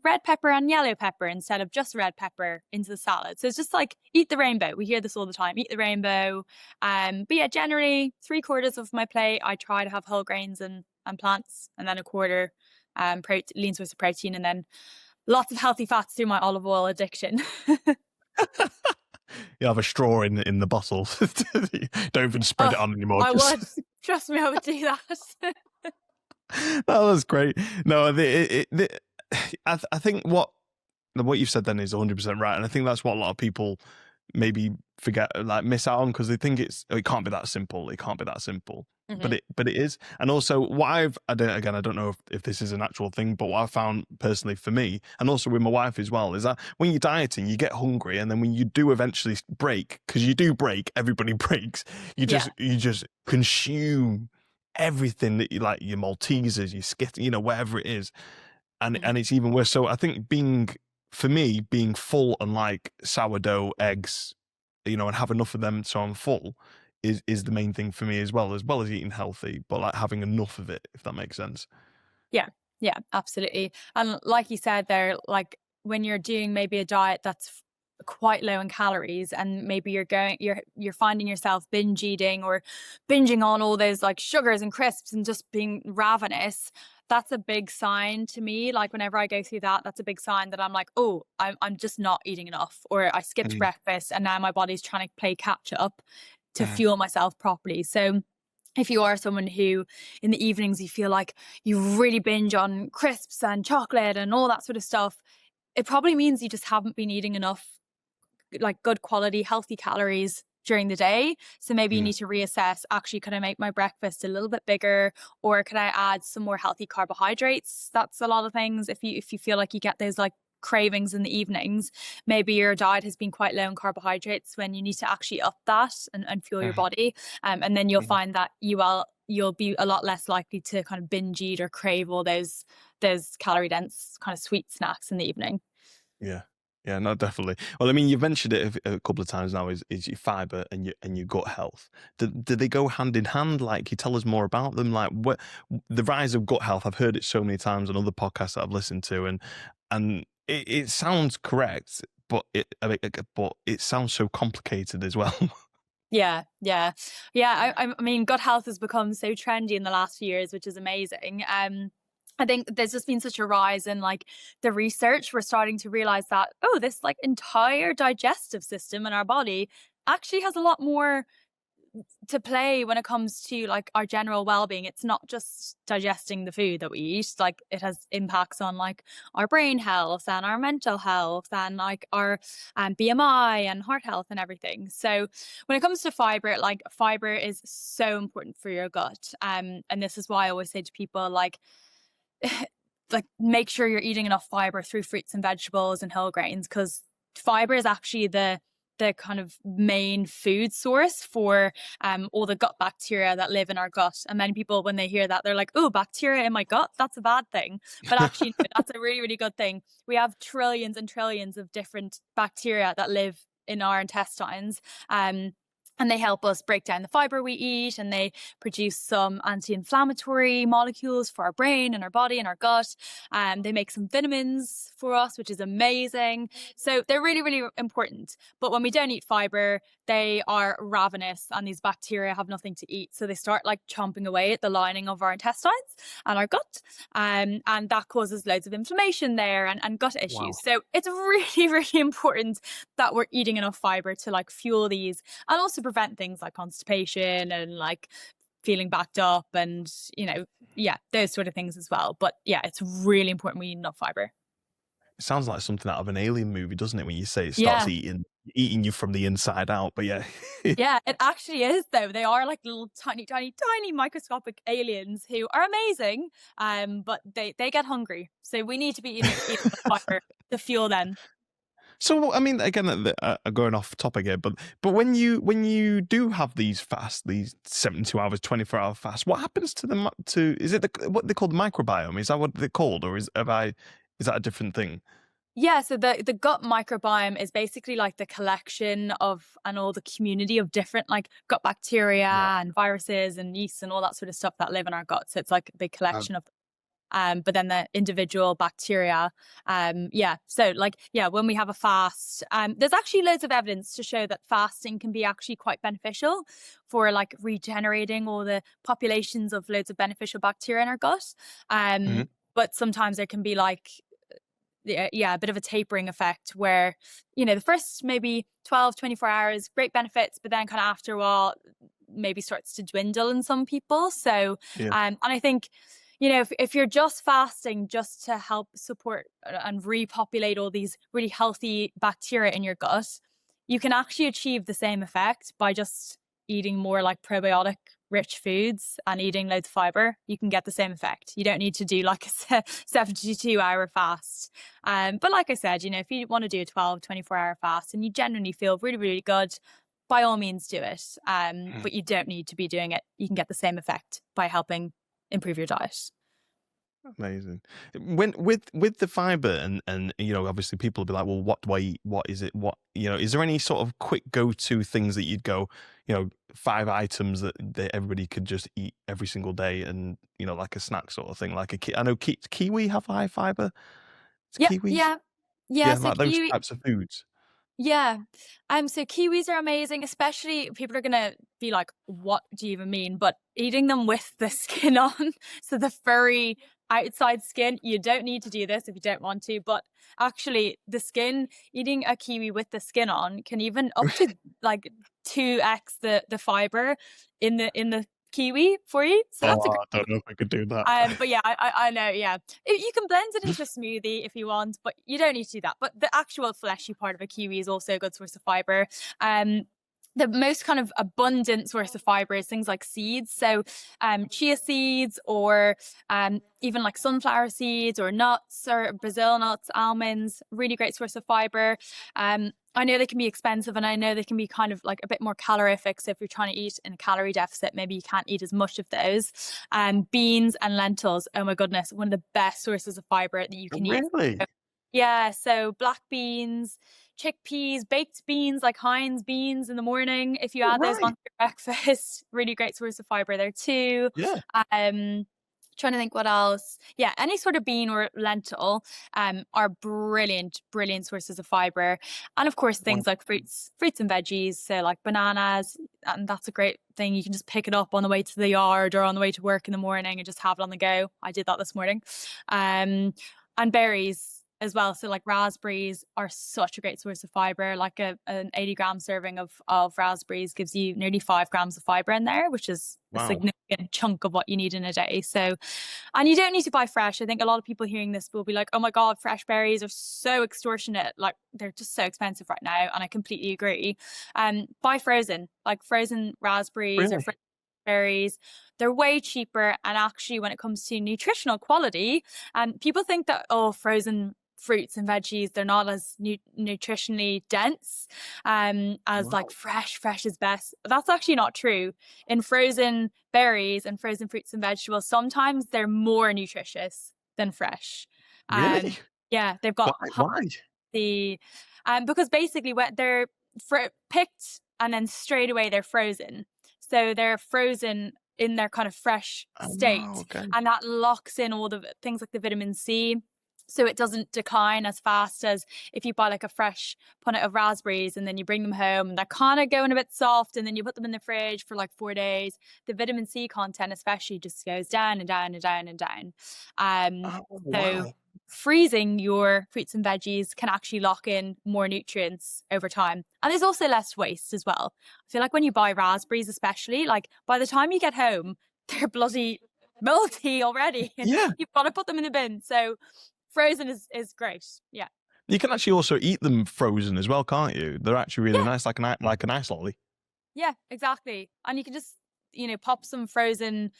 [SPEAKER 2] red pepper and yellow pepper instead of just red pepper into the salad? So it's just like, eat the rainbow. We hear this all the time, eat the rainbow. But yeah, generally 3/4 of my plate, I try to have whole grains and plants, and then 1/4 lean source of protein, and then lots of healthy fats through my olive oil addiction.
[SPEAKER 1] You have a straw in the bottle. Don't even spread it on anymore.
[SPEAKER 2] I would. Trust me, I would do that.
[SPEAKER 1] That was great. No, I think what you've said then is 100% right, and I think that's what a lot of people maybe forget, like miss out on, because they think it can't be that simple. It can't be that simple. But it is. And also what I don't know if this is an actual thing, but what I found personally for me, and also with my wife as well, is that when you're dieting, you get hungry, and then when you do eventually break, because you do break, everybody breaks, you just consume everything that you like, your Maltesers, your skit, whatever it is. And it's even worse. So I think being full on like sourdough eggs, and have enough of them so I'm full, is the main thing for me as well as eating healthy, but like having enough of it, if that makes sense.
[SPEAKER 2] Yeah, absolutely. And like you said there, like when you're doing maybe a diet that's quite low in calories, and maybe you're finding yourself binge eating or binging on all those like sugars and crisps and just being ravenous, that's a big sign to me. Like whenever I go through that, that's a big sign that I'm like, oh, I'm just not eating enough, or I skipped breakfast and now my body's trying to play catch up to fuel myself properly. So if you are someone who in the evenings you feel like you really binge on crisps and chocolate and all that sort of stuff, it probably means you just haven't been eating enough like good quality healthy calories during the day. So maybe you need to reassess, actually, can I make my breakfast a little bit bigger, or can I add some more healthy carbohydrates? That's a lot of things. If you feel like you get those like cravings in the evenings, maybe your diet has been quite low in carbohydrates, when you need to actually up that and fuel your body, and then you'll find that you'll be a lot less likely to kind of binge eat or crave all those calorie dense kind of sweet snacks in the evening.
[SPEAKER 1] Yeah Yeah, no, definitely. Well, I mean, you've mentioned it a couple of times now. Is your fibre and your gut health? Do they go hand in hand? Like, can you tell us more about them? Like, what the rise of gut health? I've heard it so many times on other podcasts that I've listened to, and it sounds correct, but it sounds so complicated as well.
[SPEAKER 2] Yeah. I mean, gut health has become so trendy in the last few years, which is amazing. I think there's just been such a rise in like the research. We're starting to realize that, oh, this like entire digestive system in our body actually has a lot more to play when it comes to like our general well-being. It's not just digesting the food that we eat. Like, it has impacts on like our brain health and our mental health and like our BMI and heart health and everything. So when it comes to fiber, like fiber is so important for your gut, and this is why I always say to people like like make sure you're eating enough fiber through fruits and vegetables and whole grains, because fiber is actually the kind of main food source for all the gut bacteria that live in our gut. And many people, when they hear that, they're like, oh, bacteria in my gut, that's a bad thing. But actually, no, that's a really, really good thing. We have trillions and trillions of different bacteria that live in our intestines. And they help us break down the fiber we eat, and they produce some anti-inflammatory molecules for our brain and our body and our gut. They make some vitamins for us, which is amazing. So they're really, really important. But when we don't eat fiber, they are ravenous, and these bacteria have nothing to eat. So they start like chomping away at the lining of our intestines and our gut. And that causes loads of inflammation there and gut issues.
[SPEAKER 1] Wow.
[SPEAKER 2] So it's really, really important that we're eating enough fiber to like fuel these, and also prevent things like constipation and like feeling backed up and, you know, yeah, those sort of things as well. But yeah, it's really important we eat enough fiber.
[SPEAKER 1] It sounds like something out of an alien movie, doesn't it? When you say it starts eating you from the inside out, but yeah.
[SPEAKER 2] Yeah, it actually is though. They are like little tiny, tiny, tiny microscopic aliens who are amazing. But they get hungry. So we need to be eating enough fiber to fuel them.
[SPEAKER 1] So, I mean, again, going off topic here, but when you do have these fasts, these 72 hours, 24-hour fasts, what happens to them? Is it what they call the microbiome? Is that what they're called, or is that a different thing?
[SPEAKER 2] Yeah, so the gut microbiome is basically like the collection of and all the community of different like gut bacteria and viruses and yeasts and all that sort of stuff that live in our gut. So it's like a big collection of but then the individual bacteria. So like, yeah, when we have a fast, there's actually loads of evidence to show that fasting can be actually quite beneficial for like regenerating all the populations of loads of beneficial bacteria in our gut. But sometimes there can be like, a bit of a tapering effect where, you know, the first maybe 12, 24 hours, great benefits, but then kind of after a while, maybe starts to dwindle in some people. So, and I think, you know, if you're just fasting just to help support and repopulate all these really healthy bacteria in your gut, you can actually achieve the same effect by just eating more like probiotic rich foods and eating loads of fiber. You can get the same effect. You don't need to do like a 72-hour fast. But like I said, you know, if you want to do a 12, 24-hour fast and you genuinely feel really, really good, by all means do it. But you don't need to be doing it. You can get the same effect by helping improve your diet.
[SPEAKER 1] Amazing. When with the fiber and you know, obviously people will be like, well, what do I eat? What is it? What, you know, is there any sort of quick go-to things that you'd go, you know, 5 items that everybody could just eat every single day and, you know, like a snack sort of thing? Like I know kiwi have high fiber. It's kiwis.
[SPEAKER 2] Yeah. So
[SPEAKER 1] Like those
[SPEAKER 2] kiwi,
[SPEAKER 1] types of foods.
[SPEAKER 2] yeah. So kiwis are amazing, especially people are gonna be like, what do you even mean? But eating them with the skin on, so the furry outside skin, you don't need to do this if you don't want to, but actually the skin, eating a kiwi with the skin on can even up to like 2x the fiber in the kiwi for you. So that's a
[SPEAKER 1] Oh, I don't know if I could do that.
[SPEAKER 2] but yeah, I know, yeah. You can blend it into a smoothie if you want, but you don't need to do that. But the actual fleshy part of a kiwi is also a good source of fiber. The most kind of abundant source of fiber is things like seeds. So chia seeds or even like sunflower seeds or nuts or Brazil nuts, almonds, really great source of fiber. I know they can be expensive and I know they can be kind of like a bit more calorific. So if you're trying to eat in a calorie deficit, maybe you can't eat as much of those. Beans and lentils, oh my goodness, one of the best sources of fiber that you can eat.
[SPEAKER 1] Really?
[SPEAKER 2] Yeah, so black beans, chickpeas, baked beans like Heinz beans in the morning. If you
[SPEAKER 1] Oh,
[SPEAKER 2] add those
[SPEAKER 1] right.
[SPEAKER 2] onto your breakfast, really great source of fiber there too.
[SPEAKER 1] Yeah.
[SPEAKER 2] Um, Trying to think what else. Yeah, any sort of bean or lentil are brilliant, brilliant sources of fiber. And of course,
[SPEAKER 1] Wow.
[SPEAKER 2] things like fruits and veggies. So like bananas, and that's a great thing. You can just pick it up on the way to the yard or on the way to work in the morning and just have it on the go. I did that this morning. And berries as well. So like raspberries are such a great source of fiber. Like an 80-gram serving of raspberries gives you nearly 5 grams of fiber in there, which is a
[SPEAKER 1] Wow.
[SPEAKER 2] significant chunk of what you need in a day. So, and you don't need to buy fresh. I think a lot of people hearing this will be like, oh my God, fresh berries are so extortionate. Like they're just so expensive right now. And I completely agree. Buy frozen, like frozen raspberries or
[SPEAKER 1] Really?
[SPEAKER 2] frozen berries. They're way cheaper. And actually, when it comes to nutritional quality, people think that, oh, frozen fruits and veggies, they're not as nutritionally dense as like
[SPEAKER 1] Wow.
[SPEAKER 2] fresh is best. That's actually not true. In frozen berries and frozen fruits and vegetables, sometimes they're more nutritious than fresh.
[SPEAKER 1] Really?
[SPEAKER 2] Yeah, they've
[SPEAKER 1] Why?
[SPEAKER 2] got
[SPEAKER 1] Why?
[SPEAKER 2] the because basically when they're picked and then straight away they're frozen, so they're frozen in their kind of fresh
[SPEAKER 1] Oh,
[SPEAKER 2] state,
[SPEAKER 1] okay.
[SPEAKER 2] and that locks in all the things like the vitamin C, so it doesn't decline as fast as if you buy like a fresh punnet of raspberries and then you bring them home and they're kind of going a bit soft and then you put them in the fridge for like 4 days. The vitamin C content especially just goes down and down and down and down.
[SPEAKER 1] Oh,
[SPEAKER 2] So
[SPEAKER 1] wow.
[SPEAKER 2] freezing your fruits and veggies can actually lock in more nutrients over time. And there's also less waste as well. I feel like when you buy raspberries, especially, like by the time you get home, they're bloody moldy already and
[SPEAKER 1] Yeah.
[SPEAKER 2] you've got to put them in the bin. So frozen is great. Yeah.
[SPEAKER 1] You can actually also eat them frozen as well, can't you? They're actually really
[SPEAKER 2] Yeah.
[SPEAKER 1] nice, like an ice lolly.
[SPEAKER 2] Yeah, exactly. And you can just, pop some frozen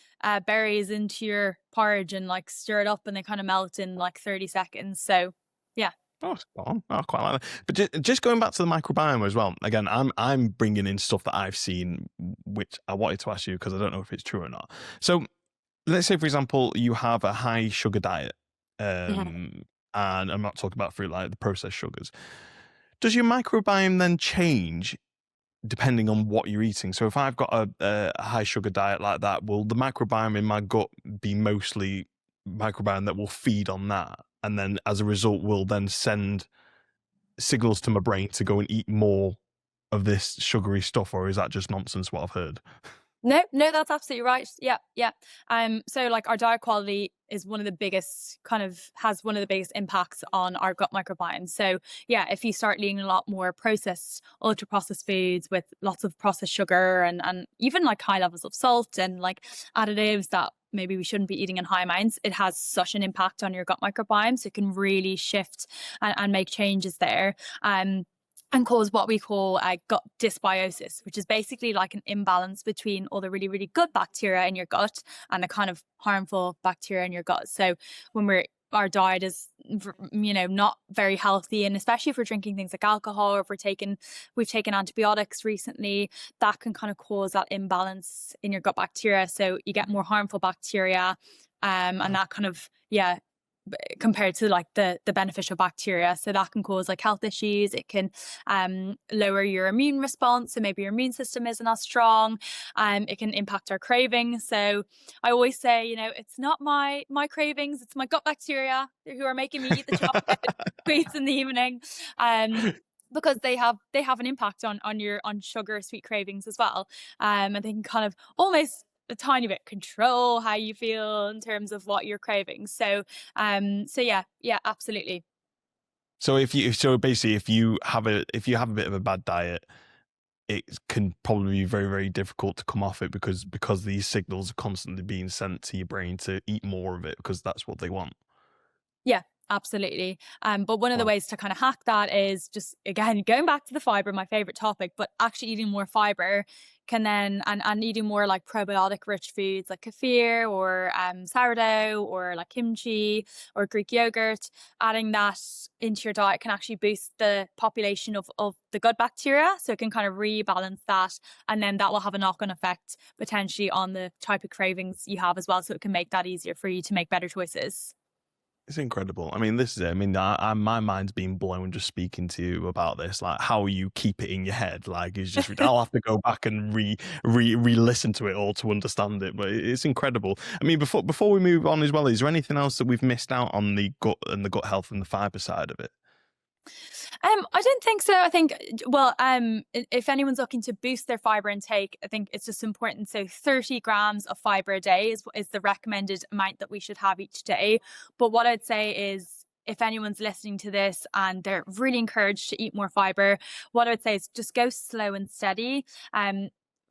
[SPEAKER 2] berries into your porridge and like stir it up and they kind of melt in like 30 seconds. So yeah.
[SPEAKER 1] Oh, spot on. Oh, I quite like that. But just going back to the microbiome as well. Again, I'm bringing in stuff that I've seen, which I wanted to ask you because I don't know if it's true or not. So let's say, for example, you have a high sugar diet,
[SPEAKER 2] Mhm.
[SPEAKER 1] and I'm not talking about fruit, like the processed sugars. Does your microbiome then change depending on what you're eating? So if I've got a high sugar diet like that, will the microbiome in my gut be mostly microbiome that will feed on that, and then as a result will then send signals to my brain to go and eat more of this sugary stuff, or is that just nonsense what I've heard?
[SPEAKER 2] No, that's absolutely right. Yeah, yeah. So like our diet quality is one of the biggest has one of the biggest impacts on our gut microbiome. So yeah, if you start eating a lot more processed, ultra processed foods with lots of processed sugar and even like high levels of salt and like additives that maybe we shouldn't be eating in high amounts, it has such an impact on your gut microbiome. So it can really shift and make changes there. And cause what we call gut dysbiosis, which is basically like an imbalance between all the really, really good bacteria in your gut and the kind of harmful bacteria in your gut. So when our diet is, not very healthy, and especially if we're drinking things like alcohol, or if we've taken antibiotics recently, that can kind of cause that imbalance in your gut bacteria. So you get more harmful bacteria, and that kind of, compared to like the beneficial bacteria, so that can cause like health issues. It can lower your immune response, so maybe your immune system isn't as strong. It can impact our cravings. So I always say, it's not my cravings, it's my gut bacteria who are making me eat the chocolate sweets in the evening, because they have an impact on sugar sweet cravings as well, and they can kind of almost a tiny bit control how you feel in terms of what you're craving. So yeah, absolutely.
[SPEAKER 1] So basically if you have a bit of a bad diet, it can probably be very, very difficult to come off it because these signals are constantly being sent to your brain to eat more of it because that's what they want.
[SPEAKER 2] Yeah, absolutely. But one of the
[SPEAKER 1] Wow.
[SPEAKER 2] ways to kind of hack that is just, again, going back to the fiber, my favorite topic, but actually eating more fiber can then, and eating more like probiotic rich foods like kefir or sourdough or like kimchi or Greek yogurt, adding that into your diet can actually boost the population of the gut bacteria. So it can kind of rebalance that. And then that will have a knock-on effect potentially on the type of cravings you have as well. So it can make that easier for you to make better choices.
[SPEAKER 1] It's incredible. I mean, this is it. I mean, my mind's been blown just speaking to you about this. Like, how you keep it in your head, like, is just. I'll have to go back and re-listen to it all to understand it. But it's incredible. I mean, before we move on as well, is there anything else that we've missed out on the gut and the gut health and the fibre side of it?
[SPEAKER 2] I don't think so. I think, well, if anyone's looking to boost their fiber intake, I think it's just important. So 30 grams of fiber a day is the recommended amount that we should have each day. But what I'd say is, if anyone's listening to this and they're really encouraged to eat more fiber, what I would say is just go slow and steady.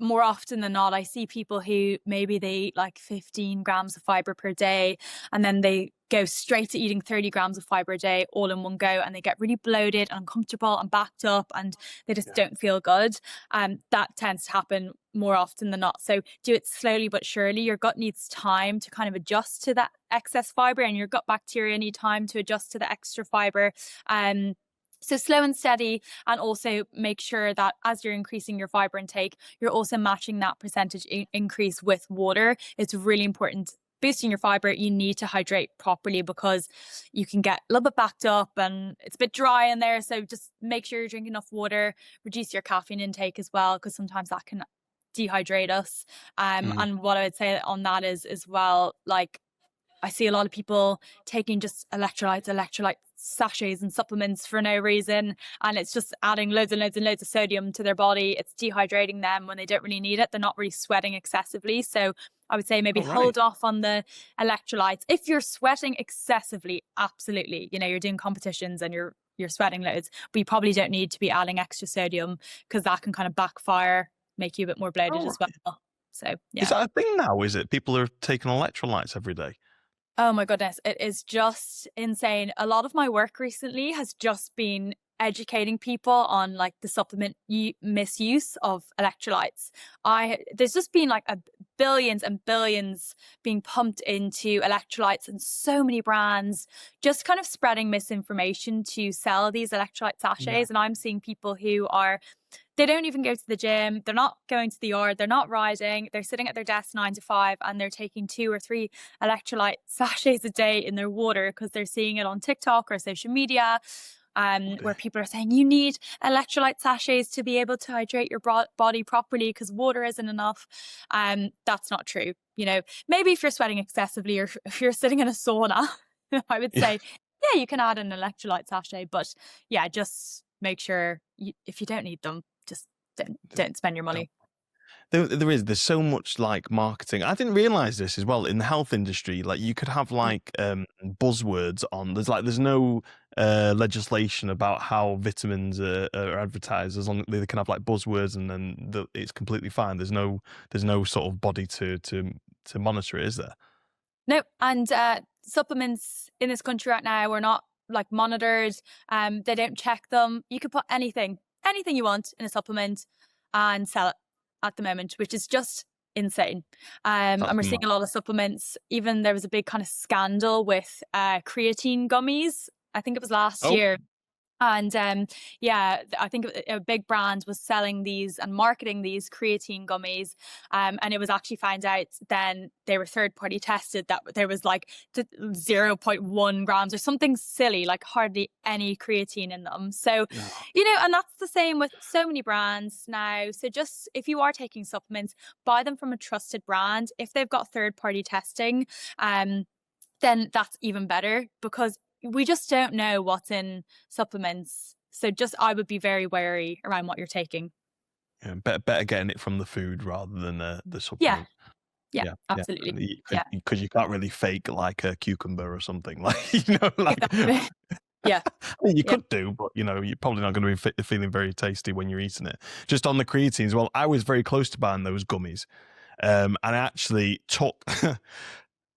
[SPEAKER 2] More often than not, I see people who maybe they eat like 15 grams of fiber per day, and then they go straight to eating 30 grams of fiber a day all in one go, and they get really bloated and uncomfortable and backed up, and they just don't feel good. That tends to happen more often than not. So do it slowly but surely. Your gut needs time to kind of adjust to that excess fiber, and your gut bacteria need time to adjust to the extra fiber. So slow and steady, and also make sure that as you're increasing your fiber intake, you're also matching that percentage increase with water. It's really important. Boosting your fiber, you need to hydrate properly, because you can get a little bit backed up and it's a bit dry in there. So just make sure you're drinking enough water. Reduce your caffeine intake as well, because sometimes that can dehydrate us. And what I would say on that is as well, like, I see a lot of people taking just electrolyte sachets and supplements for no reason, and it's just adding loads and loads and loads of sodium to their body. It's dehydrating them when they don't really need it. They're not really sweating excessively. So I would say maybe hold off on the electrolytes. If you're sweating excessively, absolutely, you're doing competitions and you're sweating loads, but you probably don't need to be adding extra sodium, because that can kind of backfire, make you a bit more bloated as well. So yeah.
[SPEAKER 1] Is that a thing now? Is it people are taking electrolytes every day?
[SPEAKER 2] Oh my goodness, it is just insane. A lot of my work recently has just been educating people on like the supplement misuse of electrolytes. There's just been like billions and billions being pumped into electrolytes, and so many brands just kind of spreading misinformation to sell these electrolyte sachets. And I'm seeing people who they don't even go to the gym, they're not going to the yard, they're not riding, they're sitting at their desk 9 to 5, and they're taking 2 or 3 electrolyte sachets a day in their water, because they're seeing it on TikTok or social media, where people are saying you need electrolyte sachets to be able to hydrate your body properly because water isn't enough. That's not true. Maybe if you're sweating excessively, or if you're sitting in a sauna, I would say, yeah, you can add an electrolyte sachet, but yeah, just make sure if you don't need them, just don't spend your money.
[SPEAKER 1] There's so much like marketing. I didn't realize this as well in the health industry. Like you could have like buzzwords on. There's no legislation about how vitamins are advertised, as long as they can have like buzzwords, and then it's completely fine. There's no sort of body to monitor it, is there?
[SPEAKER 2] No, and supplements in this country right now are not like monitored. They don't check them. You could put anything you want in a supplement and sell it at the moment, which is just insane. And we're seeing a lot of supplements. Even there was a big kind of scandal with creatine gummies. I think it was last year. And yeah, I think a big brand was selling these and marketing these creatine gummies. And it was actually found out then they were third-party tested that there was like 0.1 grams or something silly, like hardly any creatine in them. So, and that's the same with so many brands now. So just if you are taking supplements, buy them from a trusted brand. If they've got third-party testing, then that's even better, because we just don't know what's in supplements. So I would be very wary around what you're taking.
[SPEAKER 1] Yeah, better getting it from the food rather than the supplement.
[SPEAKER 2] Yeah, absolutely.
[SPEAKER 1] Because you can't really fake like a cucumber or something, like
[SPEAKER 2] Yeah.
[SPEAKER 1] I mean, you could do, but you're probably not going to be feeling very tasty when you're eating it. Just on the creatine as well, I was very close to buying those gummies, and I actually took.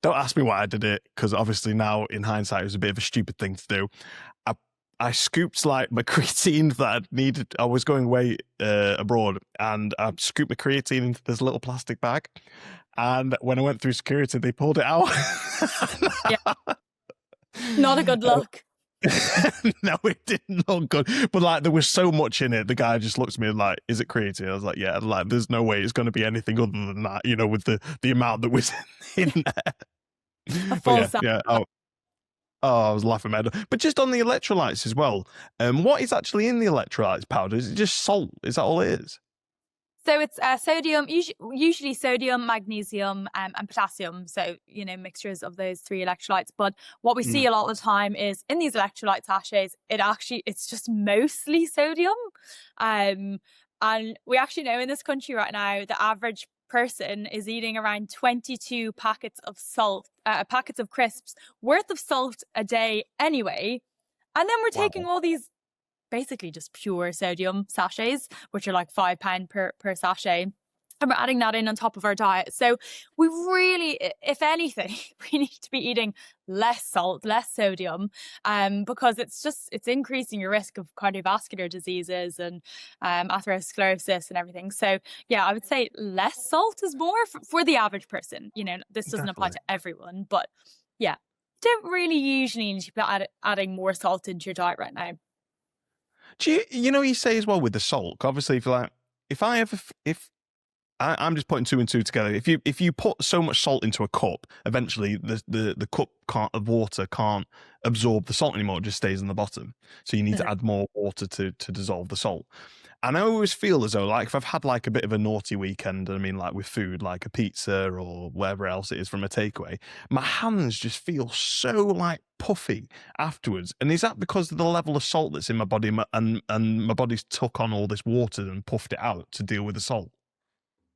[SPEAKER 1] Don't ask me why I did it, because obviously now in hindsight it was a bit of a stupid thing to do. I scooped like my creatine that I needed. I was going away abroad, and I scooped my creatine into this little plastic bag. And when I went through security, they pulled it out.
[SPEAKER 2] Not a good look.
[SPEAKER 1] No, it didn't look good. But like there was so much in it. The guy just looked at me like, "Is it creatine?" I was like, "Yeah." Like, there's no way it's going to be anything other than that. With the amount that was in there.
[SPEAKER 2] A full
[SPEAKER 1] yeah. Oh, I was laughing at it. But just on the electrolytes as well. What is actually in the electrolytes powder? Is it just salt? Is that all it is?
[SPEAKER 2] So it's sodium, usually sodium, magnesium, and potassium. So, mixtures of those three electrolytes. But what we see a lot of the time is in these electrolyte sachets, it's just mostly sodium. And we actually know in this country right now, the average person is eating around 22 packets of packets of crisps worth of salt a day anyway. And then we're taking all these basically just pure sodium sachets, which are like £5 per sachet. And we're adding that in on top of our diet. So we really, if anything, we need to be eating less salt, less sodium, because it's increasing your risk of cardiovascular diseases and atherosclerosis and everything. So yeah, I would say less salt is more for the average person. This doesn't apply to everyone, but yeah, don't really usually need to be adding more salt into your diet right now.
[SPEAKER 1] Do you say as well with the salt? Obviously, I'm just putting two and two together. If you put so much salt into a cup, eventually the cup of water can't absorb the salt anymore. It just stays in the bottom. So you need to add more water to dissolve the salt. And I always feel as though, like, if I've had like a bit of a naughty weekend, I mean, like with food, like a pizza or whatever else it is from a takeaway, my hands just feel so like puffy afterwards. And is that because of the level of salt that's in my body and my body's took on all this water and puffed it out to deal with the salt?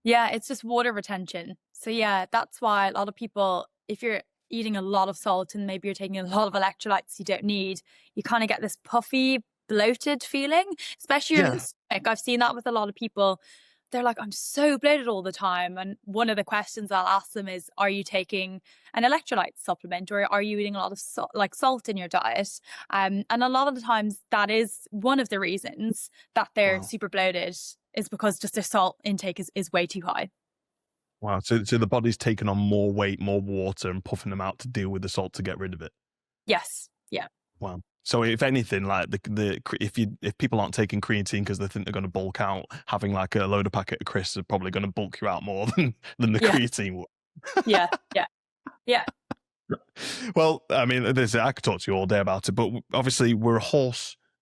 [SPEAKER 2] Yeah, it's just water retention. So yeah, that's why a lot of people, if you're eating a lot of salt and maybe you're taking a lot of electrolytes you don't need, you kind of get this puffy, bloated feeling, especially in the stomach. I've seen that with a lot of people. They're like, I'm so bloated all the time. And one of the questions I'll ask them is, are you taking an electrolyte supplement or are you eating a lot of salt in your diet? And a lot of the times that is one of the reasons that they're super bloated, is because just their salt intake is way too high.
[SPEAKER 1] Wow. So the body's taken on more weight, more water, and puffing them out to deal with the salt to get rid of it.
[SPEAKER 2] Yes. Yeah.
[SPEAKER 1] Wow. So if anything, like if people aren't taking creatine because they think they're going to bulk out, having like a load of packet of crisps are probably going to bulk you out more than the creatine would.
[SPEAKER 2] Yeah. Yeah. Yeah.
[SPEAKER 1] Well, I mean, I could talk to you all day about it, but obviously we're a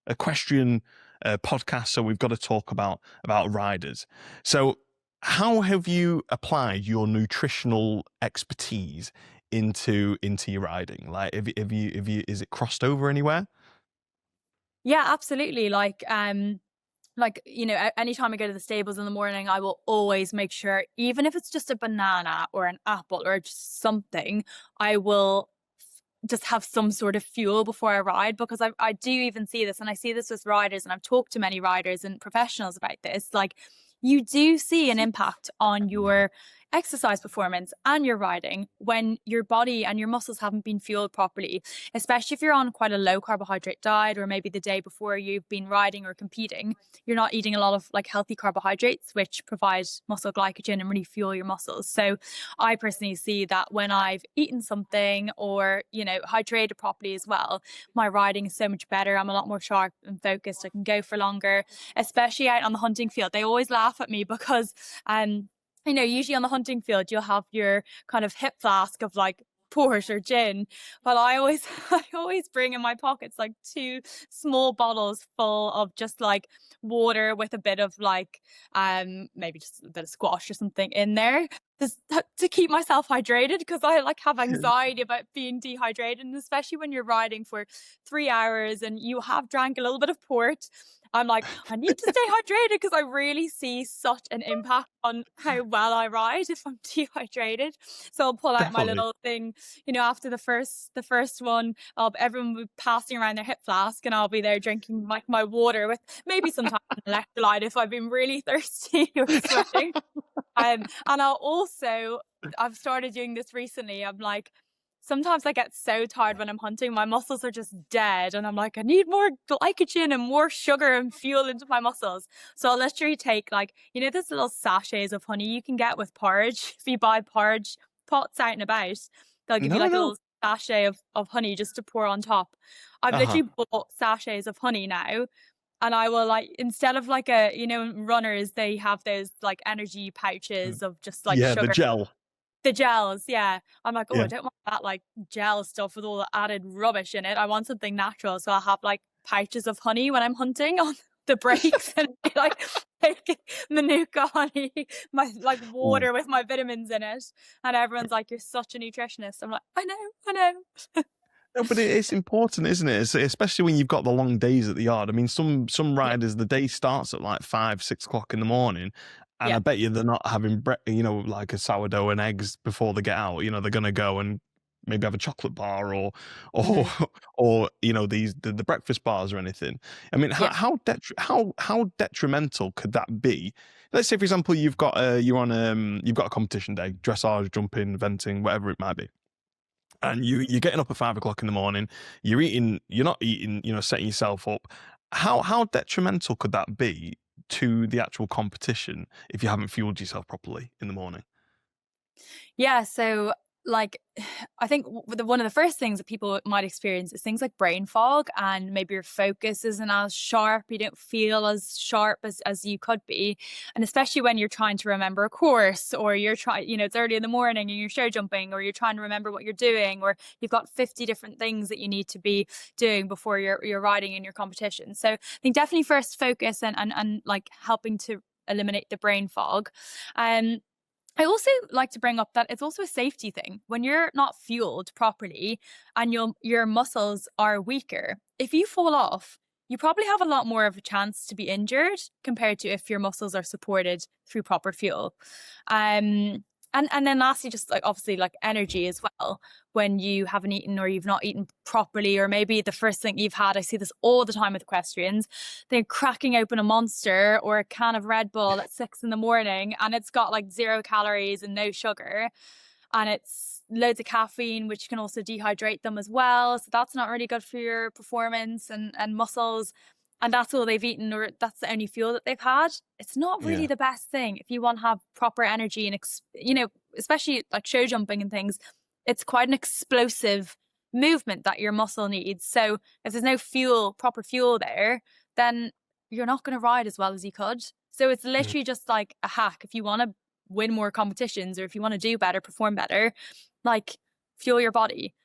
[SPEAKER 1] equestrian podcast, so we've got to talk about riders. So how have you applied your nutritional expertise into your riding? Like, have you is it crossed over anywhere?
[SPEAKER 2] Yeah, absolutely. Anytime I go to the stables in the morning, I will always make sure, even if it's just a banana or an apple or just something, I will just have some sort of fuel before I ride, because I do even see this, and I see this with riders, and I've talked to many riders and professionals about this. Like, you do see an impact on your exercise performance and your riding when your body and your muscles haven't been fueled properly, especially if you're on quite a low carbohydrate diet, or maybe the day before you've been riding or competing, you're not eating a lot of like healthy carbohydrates, which provide muscle glycogen and really fuel your muscles. So I personally see that when I've eaten something or, hydrated properly as well, my riding is so much better. I'm a lot more sharp and focused. I can go for longer, especially out on the hunting field. They always laugh at me because usually on the hunting field, you'll have your kind of hip flask of like port or gin, but I always bring in my pockets like 2 small bottles full of just like water with a bit of like maybe just a bit of squash or something in there, just to keep myself hydrated, because I like have anxiety about being dehydrated, and especially when you're riding for 3 hours and you have drank a little bit of port. I'm like, I need to stay hydrated, because I really see such an impact on how well I ride if I'm dehydrated. So I'll pull out my little thing, after the first one, everyone will be passing around their hip flask, and I'll be there drinking like my water with maybe sometimes an electrolyte if I've been really thirsty or sweating. And I've started doing this recently. I'm like, sometimes I get so tired when I'm hunting, my muscles are just dead, and I'm like, I need more glycogen and more sugar and fuel into my muscles. So I'll literally take like, those little sachets of honey you can get with porridge. If you buy porridge pots out and about, they'll give you like a little sachet of honey just to pour on top. I've literally bought sachets of honey now, and I will, like, instead of like runners, they have those like energy pouches of just like sugar.
[SPEAKER 1] The gel.
[SPEAKER 2] The gels, yeah. I'm like, oh, I
[SPEAKER 1] Yeah.
[SPEAKER 2] don't want that like gel stuff with all the added rubbish in it. I want something natural. So I'll have like pouches of honey when I'm hunting on the breaks and be like taking Manuka honey, my like
[SPEAKER 1] Ooh.
[SPEAKER 2] water with my vitamins in it. And everyone's like, you're such a nutritionist. I'm like, I know.
[SPEAKER 1] No, but it's important, isn't it? Especially when you've got the long days at the yard. I mean, some
[SPEAKER 2] Yeah.
[SPEAKER 1] riders, the day starts at like 5, 6 o'clock in the morning, and I
[SPEAKER 2] Yeah.
[SPEAKER 1] bet you they're not having like a sourdough and eggs before they get out. You know, they're gonna go and maybe have a chocolate bar or
[SPEAKER 2] Mhm.
[SPEAKER 1] or the breakfast bars or anything. I mean,
[SPEAKER 2] Yeah.
[SPEAKER 1] how detrimental could that be? Let's say, for example, you've got a competition day, dressage, jumping, venting, whatever it might be, and you're getting up at 5 o'clock in the morning, you're not eating, setting yourself up. How detrimental could that be to the actual competition if you haven't fueled yourself properly in the morning?
[SPEAKER 2] Yeah, so like I think one of the first things that people might experience is things like brain fog, and maybe your focus isn't as sharp. You don't feel as sharp as you could be. And especially when you're trying to remember a course, or you're trying, it's early in the morning and you're show jumping, or you're trying to remember what you're doing, or you've got 50 different things that you need to be doing before you're riding in your competition. So I think definitely first focus and like helping to eliminate the brain fog. Um I also like to bring up that it's also a safety thing. When you're not fueled properly and your muscles are weaker, if you fall off, you probably have a lot more of a chance to be injured compared to if your muscles are supported through proper fuel. Um, and then lastly, just like obviously like energy as well. When you haven't eaten or you've not eaten properly, or maybe the first thing you've had, I see this all the time with equestrians, they're cracking open a Monster or a can of Red Bull at 6 in the morning, and it's got like 0 calories and no sugar, and it's loads of caffeine, which can also dehydrate them as well. So that's not really good for your performance and muscles. And that's all they've eaten, or that's the only fuel that they've had. It's not really
[SPEAKER 1] Yeah.
[SPEAKER 2] the best thing if you want to have proper energy and, especially like show jumping and things. It's quite an explosive movement that your muscle needs. So if there's no fuel, proper fuel there, then you're not going to ride as well as you could. So it's
[SPEAKER 1] Mhm.
[SPEAKER 2] literally just like a hack. If you want to win more competitions, or if you want to do better, perform better, like fuel your body.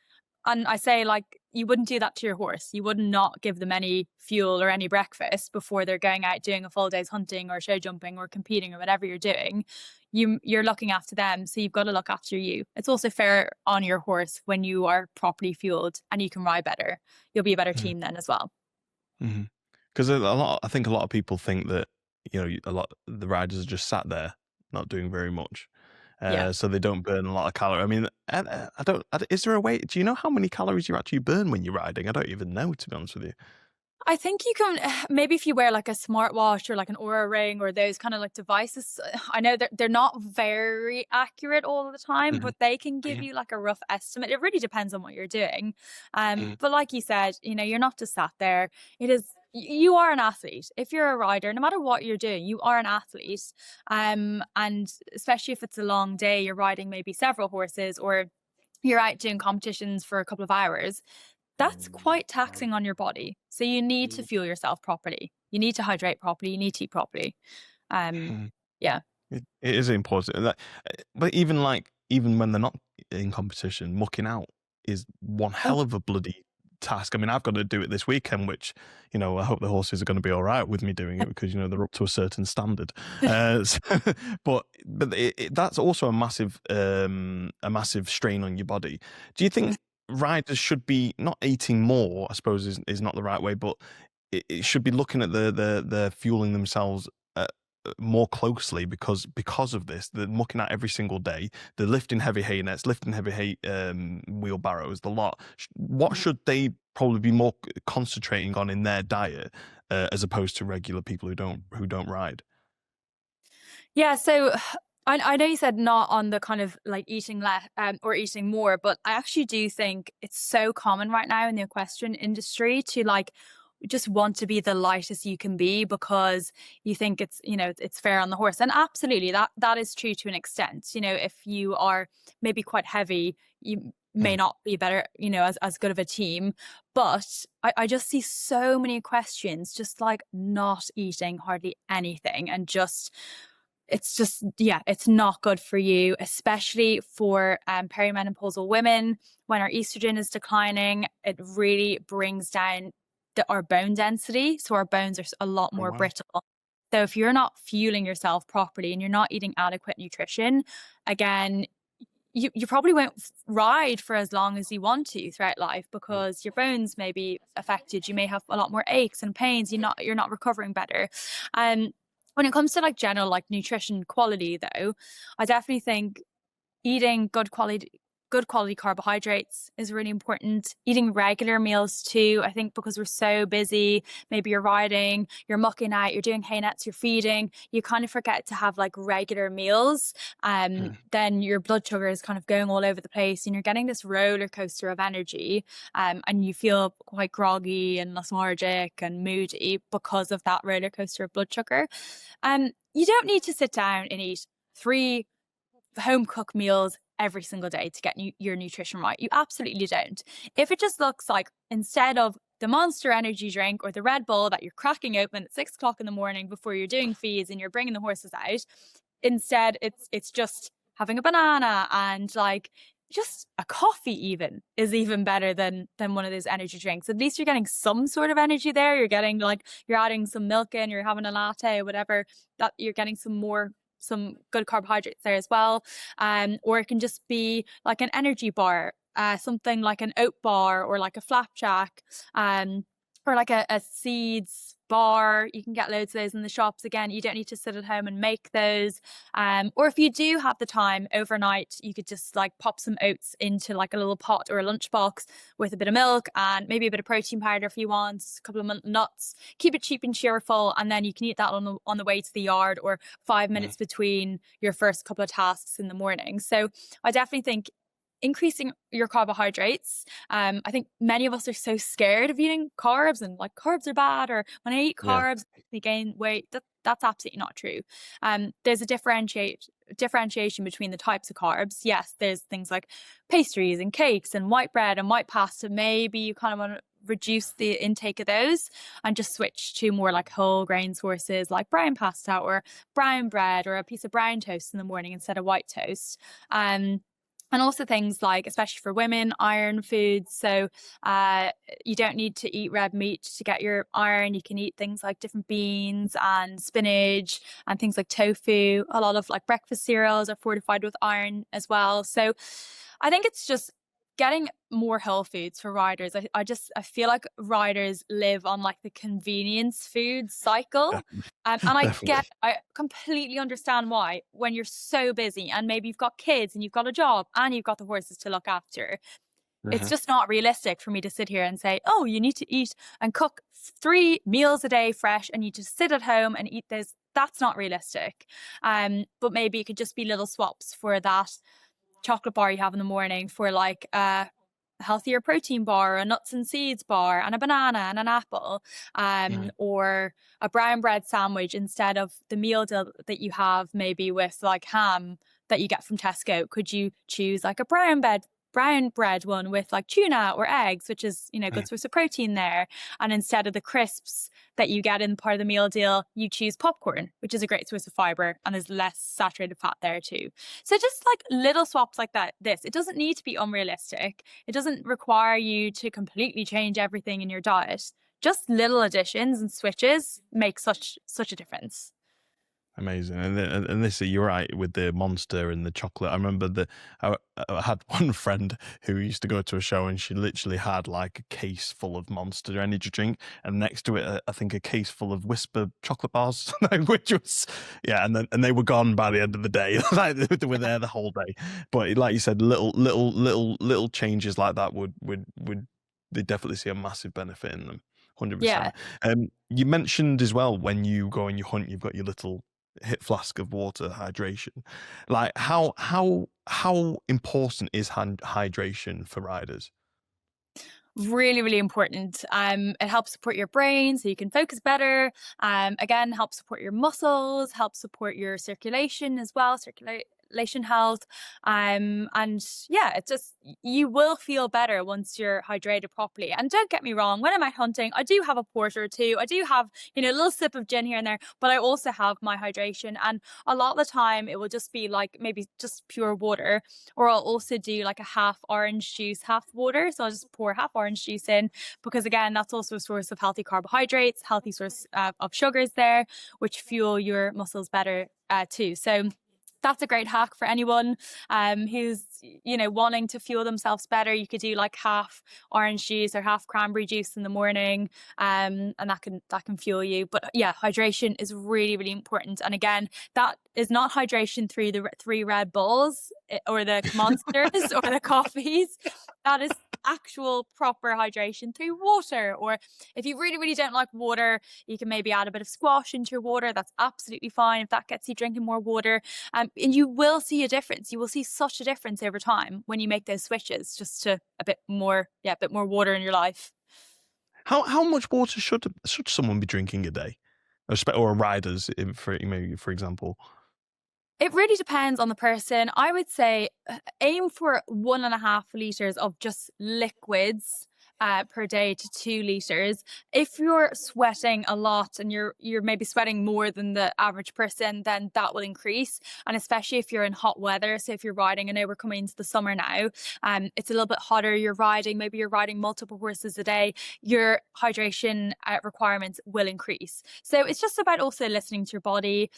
[SPEAKER 2] And I say, like, you wouldn't do that to your horse. You would not give them any fuel or any breakfast before they're going out doing a full day's hunting or show jumping or competing or whatever you're doing. You're looking after them, so you've got to look after you. It's also fair on your horse when you are properly fueled and you can ride better. You'll be a better
[SPEAKER 1] Mhm.
[SPEAKER 2] team then as well.
[SPEAKER 1] Because I think a lot of people think that a lot the riders are just sat there not doing very much,
[SPEAKER 2] Yeah.
[SPEAKER 1] so they don't burn a lot of calories. I mean, I don't. Is there a way? Do you know how many calories you actually burn when you're riding? I don't even know, to be honest with you.
[SPEAKER 2] I think you can maybe if you wear like a smartwatch or like an Aura ring or those kind of like devices. I know that they're not very accurate all the time,
[SPEAKER 1] Mhm.
[SPEAKER 2] but they can give
[SPEAKER 1] Yeah.
[SPEAKER 2] you like a rough estimate. It really depends on what you're doing.
[SPEAKER 1] Mhm.
[SPEAKER 2] But like you said, you're not just sat there. It is you are an athlete. If you're a rider, no matter what you're doing, you are an athlete. And especially if it's a long day, you're riding maybe several horses, or you're out doing competitions for a couple of hours, that's quite taxing on your body. So you need to fuel yourself properly. You need to hydrate properly. You need to eat properly. Um,
[SPEAKER 1] Mhm.
[SPEAKER 2] yeah.
[SPEAKER 1] It is important, but even when they're not in competition, mucking out is one
[SPEAKER 2] Oh,
[SPEAKER 1] hell of a bloody task. I mean, I've got to do it this weekend, which I hope the horses are going to be all right with me doing it because they're up to a certain standard. But that's also a massive strain on your body. Do you think riders should be not eating more? I suppose is not the right way, but it should be looking at the fueling themselves more closely because of this. They're mucking out every single day. They're lifting heavy hay nets, lifting heavy hay wheelbarrows, the lot. What should they probably be more concentrating on in their diet as opposed to regular people who don't ride?
[SPEAKER 2] yeah. So I know you said not on the kind of like eating less or eating more, but I actually do think it's so common right now in the equestrian industry to like just want to be the lightest you can be because you think it's fair on the horse. And absolutely that is true to an extent. If you are maybe quite heavy, you may
[SPEAKER 1] Mhm.
[SPEAKER 2] not be better, as good of a team. But I just see so many equestrians just like not eating hardly anything and just it's just, yeah, it's not good for you, especially for perimenopausal women. When our estrogen is declining, it really brings down our bone density. So our bones are a lot
[SPEAKER 1] Oh,
[SPEAKER 2] more
[SPEAKER 1] wow.
[SPEAKER 2] brittle. So if you're not fueling yourself properly and you're not eating adequate nutrition, again, you probably won't ride for as long as you want to throughout life, because your bones may be affected. You may have a lot more aches and pains. You're not recovering better. When it comes to like general like nutrition quality though, I definitely think eating good quality carbohydrates is really important. Eating regular meals too, I think, because we're so busy, maybe you're riding, you're mucking out, you're doing hay nets, you're feeding, you kind of forget to have like regular meals. Then your blood sugar is kind of going all over the place and you're getting this roller coaster of energy, and you feel quite groggy and lethargic and moody because of that roller coaster of blood sugar. You don't need to sit down and eat 3 home cooked meals every single day to get your nutrition right. You absolutely don't. If it just looks like, instead of the Monster energy drink or the Red Bull that you're cracking open at 6 o'clock in the morning before you're doing feeds and you're bringing the horses out, instead it's just having a banana, and like just a coffee even is even better than one of those energy drinks. At least you're getting some sort of energy there. You're getting like, you're adding some milk in, you're having a latte or whatever, that you're getting some good carbohydrates there as well. Or it can just be like an energy bar, something like an oat bar or like a flapjack, or like a seeds bar. You can get loads of those in the shops. Again, you don't need to sit at home and make those. Or if you do have the time overnight, you could just like pop some oats into like a little pot or a lunchbox with a bit of milk and maybe a bit of protein powder if you want, a couple of nuts. Keep it cheap and cheerful, and then you can eat that on the way to the yard, or 5 minutes between your first couple of tasks in the morning. So I definitely think increasing your carbohydrates. I think many of us are so scared of eating carbs and like carbs are bad, or when I eat carbs, I gain weight. That's absolutely not true. There's a differentiation between the types of carbs. Yes, there's things like pastries and cakes and white bread and white pasta. Maybe you kind of want to reduce the intake of those and just switch to more like whole grain sources like brown pasta or brown bread or a piece of brown toast in the morning instead of white toast. And also things like, especially for women, iron foods. So you don't need to eat red meat to get your iron. You can eat things like different beans and spinach and things like tofu. A lot of like breakfast cereals are fortified with iron as well. So I think it's just getting more whole foods for riders. I feel like riders live on like the convenience food cycle. And
[SPEAKER 1] Definitely.
[SPEAKER 2] I completely understand why, when you're so busy and maybe you've got kids and you've got a job and you've got the horses to look after. It's just not realistic for me to sit here and say, oh, you need to eat and cook 3 meals a day fresh and you just sit at home and eat those. That's not realistic. But maybe it could just be little swaps for that chocolate bar you have in the morning for like a healthier protein bar, a nuts and seeds bar, and a banana and an apple, or a brown bread sandwich instead of the meal deal that you have maybe with like ham that you get from Tesco. Could you choose like a brown bread one with like tuna or eggs, which is, you know, good source of protein there. And instead of the crisps that you get in part of the meal deal, you choose popcorn, which is a great source of fiber and there's less saturated fat there too. So just like little swaps like that, it doesn't need to be unrealistic. It doesn't require you to completely change everything in your diet. Just little additions and switches make such a difference.
[SPEAKER 1] Amazing. And this, you're right with the Monster and the chocolate. I remember I had one friend who used to go to a show and she literally had like a case full of Monster energy drink, and next to it, I think a case full of Whisper chocolate bars, which was, and they were gone by the end of the day. Like they were there the whole day. But like you said, little changes like that would they definitely see a massive benefit in them. 100%.
[SPEAKER 2] Yeah.
[SPEAKER 1] You mentioned as well, when you go and you hunt, you've got your little hit flask of water, hydration. Like how important is hydration for riders?
[SPEAKER 2] Really, really important. It helps support your brain so you can focus better. Again, helps support your muscles, helps support your circulation as well. circulation health. And yeah, it's just, you will feel better once you're hydrated properly. And don't get me wrong, when I'm out hunting, I do have a porter or two. I do have, a little sip of gin here and there, but I also have my hydration. And a lot of the time it will just be like maybe just pure water, or I'll also do like a half orange juice, half water. So I'll just pour half orange juice in, because again, that's also a source of healthy carbohydrates, healthy source of sugars there, which fuel your muscles better too. So that's a great hack for anyone who's wanting to fuel themselves better. You could do like half orange juice or half cranberry juice in the morning, and that can fuel you. But yeah, hydration is really, really important. And again, that is not hydration through the 3 Red Bulls or the Monsters or the coffees. That is actual proper hydration through water. Or if you really, really don't like water, you can maybe add a bit of squash into your water. That's absolutely fine if that gets you drinking more water. And you will see a difference. You will see such a difference over time when you make those switches just to a bit more water in your life.
[SPEAKER 1] How much water should someone be drinking a day, or riders, for example?
[SPEAKER 2] It really depends on the person. I would say aim for 1.5 liters of just liquids per day to 2 liters. If you're sweating a lot and you're maybe sweating more than the average person, then that will increase. And especially if you're in hot weather. So if you're riding, I know we're coming into the summer now, it's a little bit hotter, maybe you're riding multiple horses a day, your hydration requirements will increase. So it's just about also listening to your body.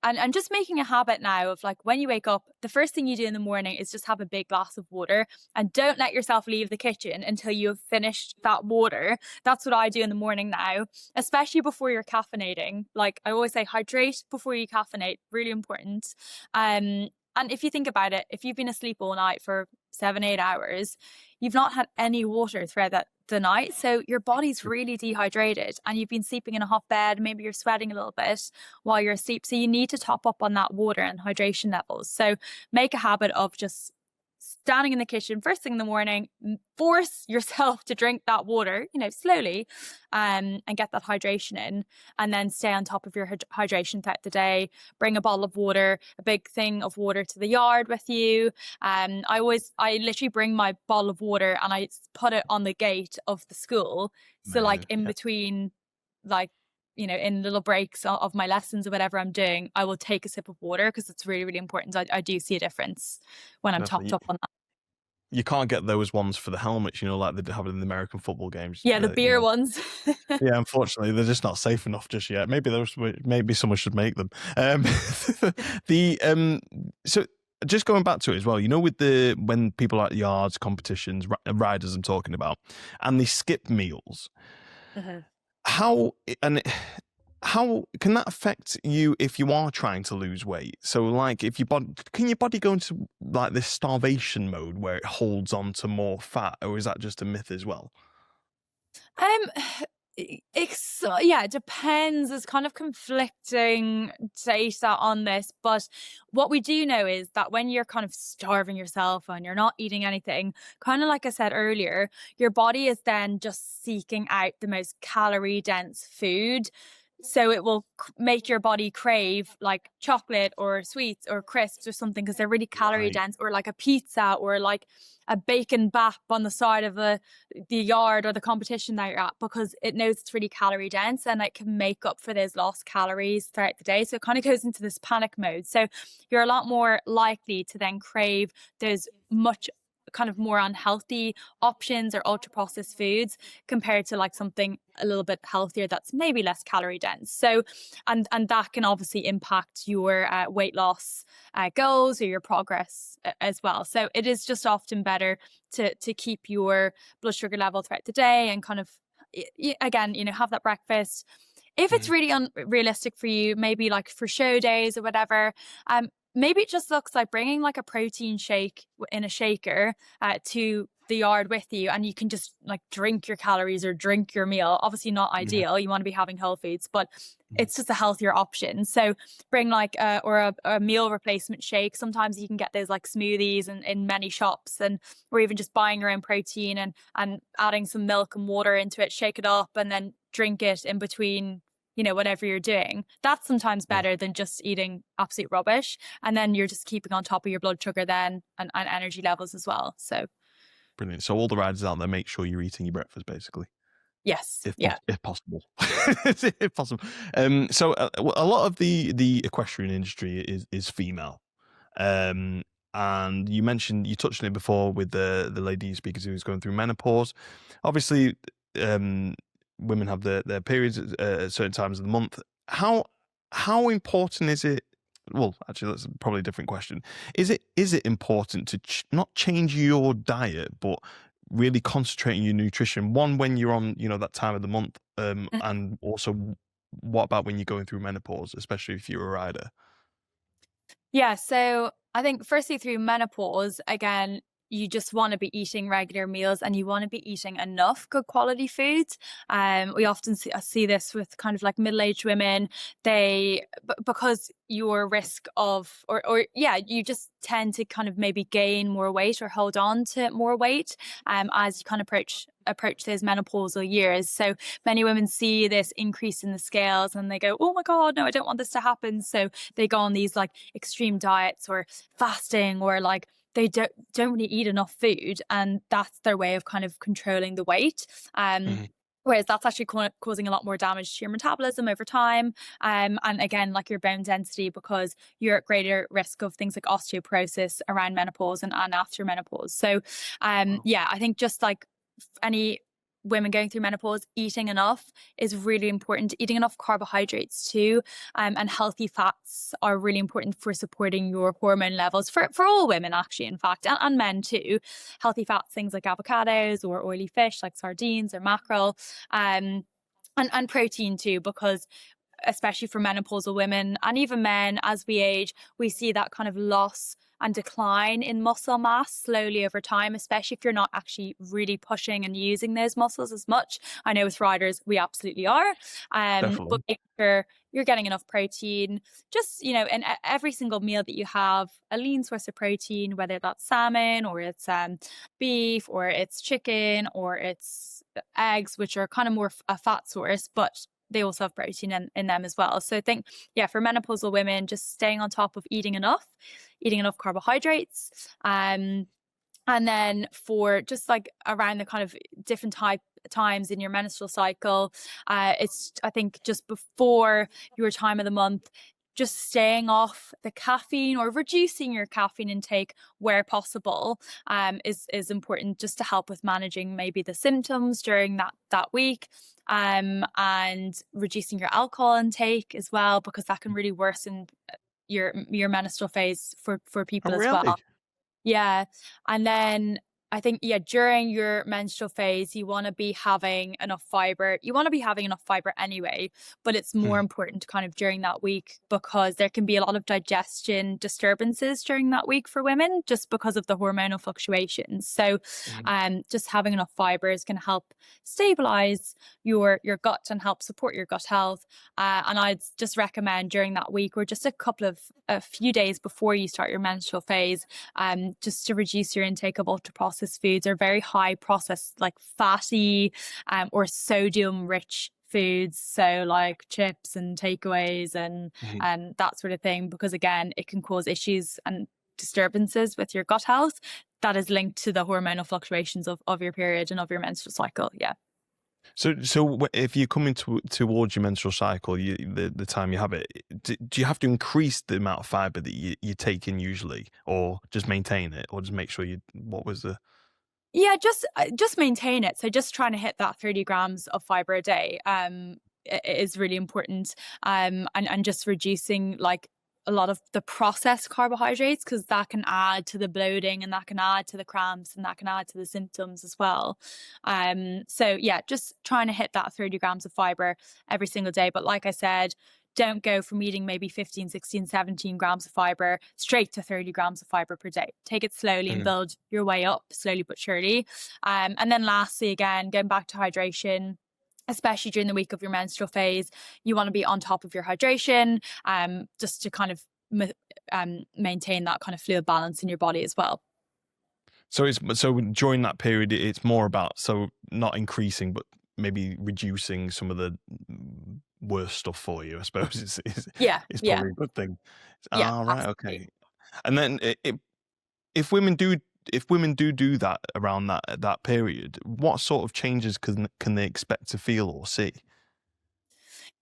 [SPEAKER 2] And just making a habit now of like, when you wake up, the first thing you do in the morning is just have a big glass of water, and don't let yourself leave the kitchen until you have finished that water. That's what I do in the morning now, especially before you're caffeinating. Like I always say, hydrate before you caffeinate, really important. And if you think about it, if you've been asleep all night for 7-8 hours, you've not had any water throughout the night. So your body's really dehydrated, and you've been sleeping in a hot bed. Maybe you're sweating a little bit while you're asleep. So you need to top up on that water and hydration levels. So make a habit of just standing in the kitchen first thing in the morning, force yourself to drink that water, slowly, and get that hydration in, and then stay on top of your hydration throughout the day. Bring a bottle of water, a big thing of water to the yard with you. I literally bring my bottle of water and I put it on the gate of the school. So like in between, like, in little breaks of my lessons or whatever I'm doing, I will take a sip of water, because it's really, really important. I do see a difference when I'm topped up on that.
[SPEAKER 1] You can't get those ones for the helmets, like they have in the American football games.
[SPEAKER 2] Yeah, the beer ones.
[SPEAKER 1] Yeah, unfortunately, they're just not safe enough just yet. Maybe someone should make them. So just going back to it as well, with when people are at yards, competitions, riders I'm talking about, and they skip meals.
[SPEAKER 2] Uh-huh.
[SPEAKER 1] How can that affect you if you are trying to lose weight? So like, can your body go into like this starvation mode where it holds on to more fat, or is that just a myth as well?
[SPEAKER 2] It depends. There's kind of conflicting data on this, but what we do know is that when you're kind of starving yourself and you're not eating anything, kind of like I said earlier, your body is then just seeking out the most calorie dense food. So it will make your body crave like chocolate or sweets or crisps or something, because they're really calorie dense, or like a pizza, or like a bacon bap on the side of the yard or the competition that you're at, because it knows it's really calorie dense and it can make up for those lost calories throughout the day. So it kind of goes into this panic mode. So you're a lot more likely to then crave those much kind of more unhealthy options or ultra processed foods, compared to like something a little bit healthier that's maybe less calorie dense. So and that can obviously impact your weight loss goals or your progress as well. So it is just often better to keep your blood sugar level throughout the day, and kind of again, have that breakfast. If it's really unrealistic for you, maybe like for show days or whatever, maybe it just looks like bringing like a protein shake in a shaker to the yard with you, and you can just like drink your calories or drink your meal. Obviously not ideal. You want to be having whole foods, but it's just a healthier option. So bring like a meal replacement shake. Sometimes you can get those like smoothies in many shops, or even just buying your own protein and adding some milk and water into it, shake it up, and then drink it in between whatever you're doing. That's sometimes better than just eating absolute rubbish. And then you're just keeping on top of your blood sugar then and energy levels as well. So
[SPEAKER 1] Brilliant. So all the riders out there, make sure you're eating your breakfast, basically.
[SPEAKER 2] yes.
[SPEAKER 1] If
[SPEAKER 2] Yeah.
[SPEAKER 1] possible. If possible. So a lot of the equestrian industry is female. And you touched on it before with the lady speakers who was going through menopause. Obviously, women have their periods at certain times of the month. How important is it? Well, actually, that's probably a different question. Is it important to not change your diet, but really concentrate on your nutrition? One, when you're on, that time of the month, and also, what about when you're going through menopause, especially if you're a rider?
[SPEAKER 2] Yeah, so I think firstly through menopause, again, you just want to be eating regular meals and you want to be eating enough good quality foods. We often see this with kind of like middle-aged women. Because your risk of, or yeah, you just tend to kind of maybe gain more weight or hold on to more weight as you kind of approach those menopausal years. So many women see this increase in the scales and they go, oh my God, no, I don't want this to happen. So they go on these like extreme diets or fasting, or like they don't really eat enough food, and that's their way of kind of controlling the weight. Whereas that's actually causing a lot more damage to your metabolism over time. And again, like your bone density, because you're at greater risk of things like osteoporosis around menopause and after menopause. So yeah, I think just like any women going through menopause, eating enough is really important. Eating enough carbohydrates too, and healthy fats are really important for supporting your hormone levels for all women, actually, in fact, and men too. Healthy fats, things like avocados or oily fish like sardines or mackerel, and protein too, because especially for menopausal women and even men, as we age, we see that kind of loss and decline in muscle mass slowly over time, especially if you're not actually really pushing and using those muscles as much. I know with riders, we absolutely are. But make sure you're getting enough protein, just, in every single meal that you have, a lean source of protein, whether that's salmon or it's beef or it's chicken or it's eggs, which are kind of more a fat source, but they also have protein in them as well. So I think, yeah, for menopausal women, just staying on top of eating enough carbohydrates. And then for just like around the kind of different times in your menstrual cycle, it's, I think, just before your time of the month, just staying off the caffeine or reducing your caffeine intake where possible is important, just to help with managing maybe the symptoms during that week, and reducing your alcohol intake as well, because that can really worsen your menstrual phase for people as well. Yeah. And then I think, yeah, during your menstrual phase, you want to be having enough fiber. You want to be having enough fiber anyway, but it's more important kind of during that week, because there can be a lot of digestion disturbances during that week for women, just because of the hormonal fluctuations. So just having enough fiber is going to help stabilize your gut and help support your gut health. And I'd just recommend during that week, or just a few days before you start your menstrual phase, just to reduce your intake of ultra processed foods or very high processed, like fatty or sodium rich foods, so like chips and takeaways and that sort of thing, because again, it can cause issues and disturbances with your gut health that is linked to the hormonal fluctuations of your period and of your menstrual cycle. Yeah.
[SPEAKER 1] So if you're coming towards your menstrual cycle, the time you have it, do you have to increase the amount of fiber that you take in usually, or just maintain it, or just make sure
[SPEAKER 2] Yeah, just maintain it. So just trying to hit that 30 grams of fiber a day is really important, and just reducing like a lot of the processed carbohydrates, because that can add to the bloating and that can add to the cramps and that can add to the symptoms as well. So yeah, just trying to hit that 30 grams of fiber every single day. But like I said, don't go from eating maybe 15, 16, 17 grams of fiber straight to 30 grams of fiber per day. Take it slowly and build your way up slowly but surely. And then lastly, again, going back to hydration, especially during the week of your menstrual phase, you want to be on top of your hydration, just to kind of maintain that kind of fluid balance in your body as well.
[SPEAKER 1] So during that period, it's more about not increasing, but maybe reducing some of the worse stuff for you. I suppose
[SPEAKER 2] Yeah,
[SPEAKER 1] it's
[SPEAKER 2] yeah,
[SPEAKER 1] probably a good thing.
[SPEAKER 2] yeah,
[SPEAKER 1] Ah, right,
[SPEAKER 2] absolutely.
[SPEAKER 1] okay. And then if women do that around that period, what sort of changes can they expect to feel or see?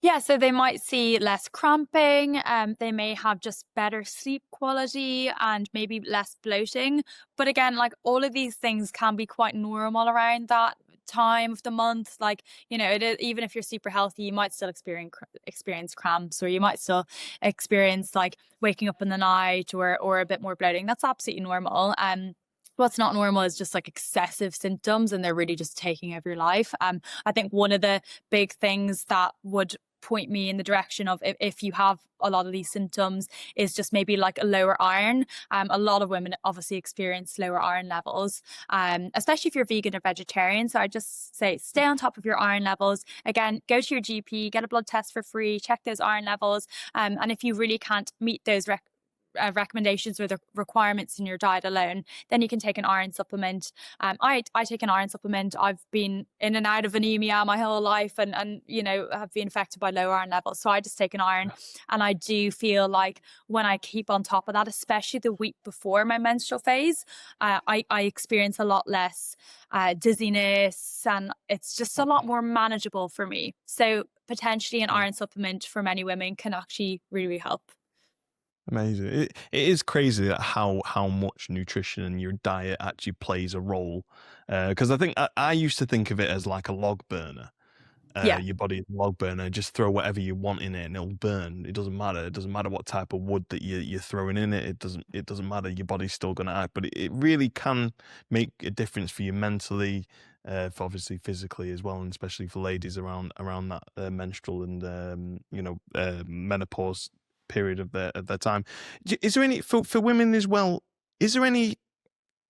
[SPEAKER 2] Yeah, so they might see less cramping, they may have just better sleep quality and maybe less bloating. But again, like all of these things can be quite normal around that time of the month. Like, you know, even if you're super healthy, you might still experience cramps, or you might still experience like waking up in the night or a bit more bloating. That's absolutely normal. What's not normal is just like excessive symptoms, and they're really just taking over your life. I think one of the big things that would point me in the direction of, if you have a lot of these symptoms, is just maybe like a lower iron. A lot of women obviously experience lower iron levels, especially if you're vegan or vegetarian. So I just say stay on top of your iron levels. Again, go to your GP, get a blood test for free, check those iron levels. And if you really can't meet those recommendations or the requirements in your diet alone, then you can take an iron supplement. I take an iron supplement. I've been in and out of anemia my whole life, and you know, have been affected by low iron levels. So I just take an iron, and I do feel like when I keep on top of that, especially the week before my menstrual phase, I experience a lot less dizziness, and it's just a lot more manageable for me. So potentially an iron supplement for many women can actually really help.
[SPEAKER 1] Amazing. It is crazy that how much nutrition and your diet actually plays a role. Because I think I used to think of it as like a log burner.
[SPEAKER 2] Yeah,
[SPEAKER 1] Your body is a log burner. Just throw whatever you want in it and it'll burn. It doesn't matter. It doesn't matter what type of wood that you're throwing in it. It doesn't matter. Your body's still gonna act. But it really can make a difference for you mentally, for obviously physically as well, and especially for ladies around that menstrual and menopause period of their time. Is there any for women as well? Is there any,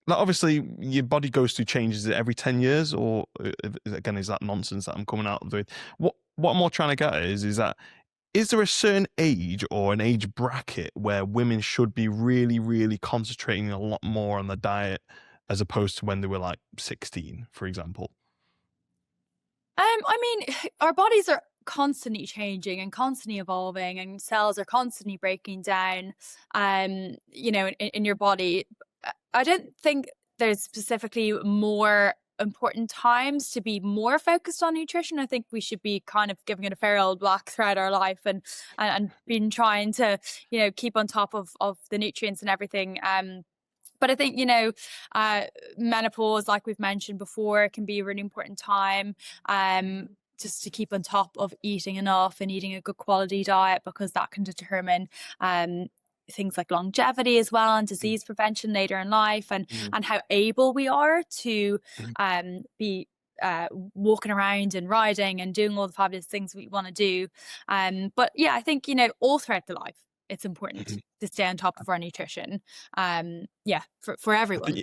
[SPEAKER 1] like, obviously your body goes through changes every 10 years, or again, is that nonsense that I'm coming out with? What I'm more trying to get at is that, is there a certain age or an age bracket where women should be really, really concentrating a lot more on the diet as opposed to when they were like 16, for example?
[SPEAKER 2] I mean, our bodies are constantly changing and constantly evolving, and cells are constantly breaking down. You know, in your body, I don't think there's specifically more important times to be more focused on nutrition. I think we should be kind of giving it a fair old whack throughout our life, and been trying to, you know, keep on top of the nutrients and everything. But I think, you know, uh, menopause, like we've mentioned before, can be a really important time, just to keep on top of eating enough and eating a good quality diet, because that can determine um, things like longevity as well, and disease prevention later in life, and how able we are to be walking around and riding and doing all the fabulous things we want to do. But yeah, I think, you know, all throughout the life, it's important
[SPEAKER 1] Mhm.
[SPEAKER 2] to stay on top of our nutrition. Yeah, for
[SPEAKER 1] I think
[SPEAKER 2] everyone.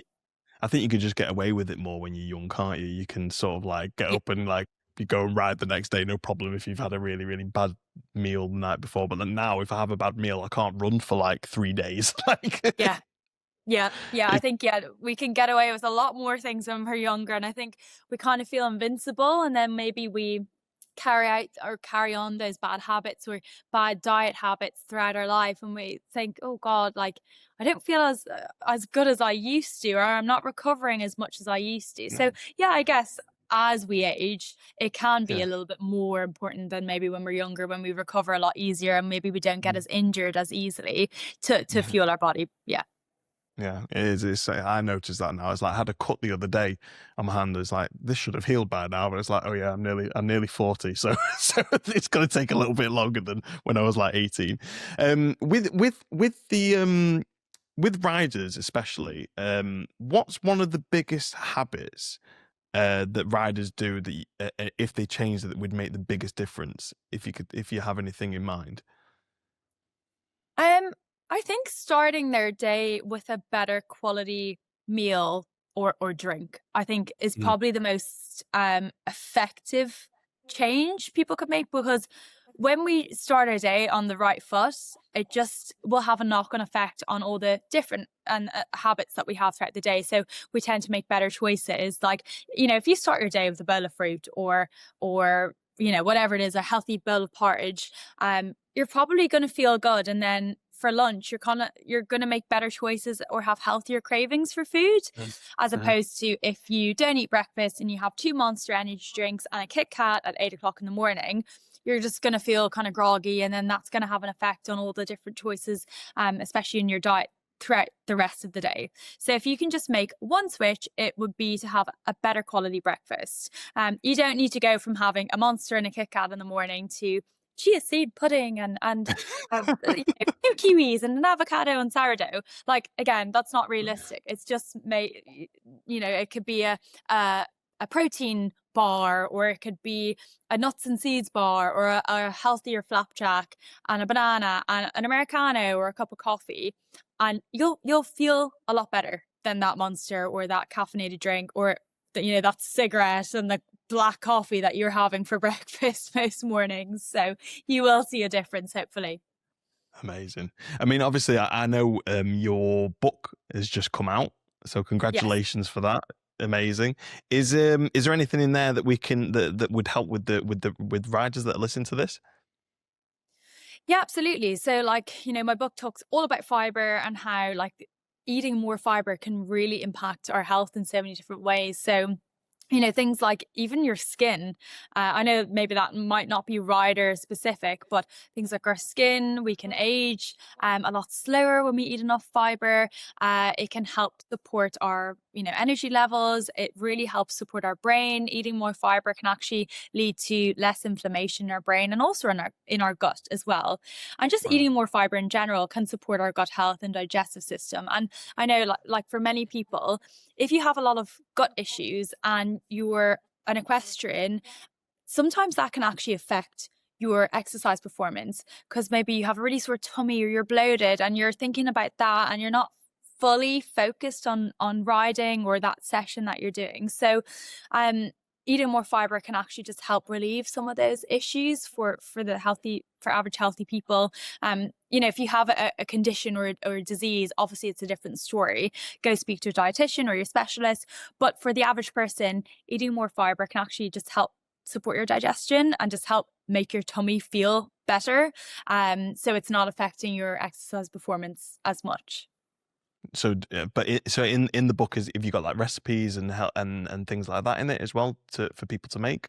[SPEAKER 1] I think you could just get away with it more when you're young, can't you? You can sort of like get
[SPEAKER 2] Y-
[SPEAKER 1] up and like you go and ride the next day, no problem if you've had a really, really bad meal the night before. But then now, if I have a bad meal, I can't run for like 3 days. Like,
[SPEAKER 2] Yeah, yeah. I
[SPEAKER 1] it,
[SPEAKER 2] think, yeah, we can get away with a lot more things when we're younger, and I think we kind of feel invincible, and then maybe we carry out or carry on those bad habits or bad diet habits throughout our life, and we think, oh God, like I don't feel as good as I used to, or I'm not recovering as much as I used to. So yeah, I guess as we age, it can be
[SPEAKER 1] yeah.
[SPEAKER 2] a little bit more important than maybe when we're younger, when we recover a lot easier, and maybe we don't get
[SPEAKER 1] Mm.
[SPEAKER 2] as injured as easily to
[SPEAKER 1] Yeah.
[SPEAKER 2] fuel our body. Yeah.
[SPEAKER 1] Yeah, it is. I noticed that now. It's like I had a cut the other day on my hand. It's like this should have healed by now, but it's like, oh yeah, I'm nearly 40, so so it's going to take a little bit longer than when I was like 18. With riders especially, what's one of the biggest habits that riders do that if they change that would make the biggest difference? If you have anything in mind.
[SPEAKER 2] Um, I think starting their day with a better quality meal or drink, I think is
[SPEAKER 1] Mm.
[SPEAKER 2] probably the most effective change people could make, because when we start our day on the right foot, it just will have a knock-on effect on all the different and habits that we have throughout the day. So we tend to make better choices. Like, you know, if you start your day with a bowl of fruit or whatever it is, a healthy bowl of porridge, you're probably going to feel good. And then for lunch, you're gonna make better choices or have healthier cravings for food, as opposed to if you don't eat breakfast and you have 2 Monster energy drinks and a Kit Kat at 8 o'clock in the morning. You're just going to feel kind of groggy, and then that's going to have an effect on all the different choices, especially in your diet throughout the rest of the day. So if you can just make one switch, it would be to have a better quality breakfast. You don't need to go from having a Monster and a Kit Kat in the morning to chia seed pudding and two kiwis and an avocado and sourdough. Like, again, that's not realistic. It's just it could be a protein bar, or it could be a nuts and seeds bar, or a healthier flapjack and a banana and an Americano or a cup of coffee, and you'll feel a lot better than that Monster or that caffeinated drink, or that cigarette and the black coffee that you're having for breakfast most mornings. So you will see a difference, hopefully.
[SPEAKER 1] Amazing. I mean, obviously, I know your book has just come out, so congratulations for that. Amazing. Is there anything in there that we can that would help with riders that listen to this?
[SPEAKER 2] Yeah, absolutely. So my book talks all about fiber and how eating more fiber can really impact our health in so many different ways. So things like even your skin. I know maybe that might not be rider specific, but things like our skin, we can age a lot slower when we eat enough fiber. It can help support our energy levels. It really helps support our brain. Eating more fiber can actually lead to less inflammation in our brain and also in our gut as well. And just eating more fiber in general can support our gut health and digestive system. And I know like for many people, if you have a lot of gut issues and you're an equestrian, sometimes that can actually affect your exercise performance, because maybe you have a really sore tummy or you're bloated and you're thinking about that and you're not fully focused on riding or that session that you're doing. So eating more fiber can actually just help relieve some of those issues for average healthy people. If you have a condition or a disease, obviously it's a different story. Go speak to a dietitian or your specialist. But for the average person, eating more fiber can actually just help support your digestion and just help make your tummy feel better. So it's not affecting your exercise performance as much.
[SPEAKER 1] So, in the book, have you got like recipes and things like that in it as well for people to make?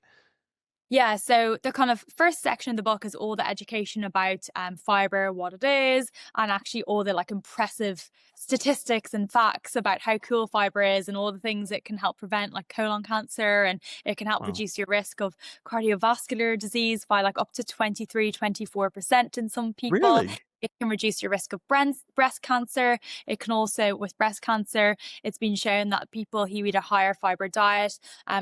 [SPEAKER 2] Yeah, so the kind of first section of the book is all the education about fiber, what it is, and actually all the impressive statistics and facts about how cool fiber is and all the things it can help prevent, like colon cancer, and it can help reduce your risk of cardiovascular disease by up to 23-24% in some people.
[SPEAKER 1] Really?
[SPEAKER 2] It can reduce your risk of breast cancer. It can also, with breast cancer, it's been shown that people who eat a higher fiber diet,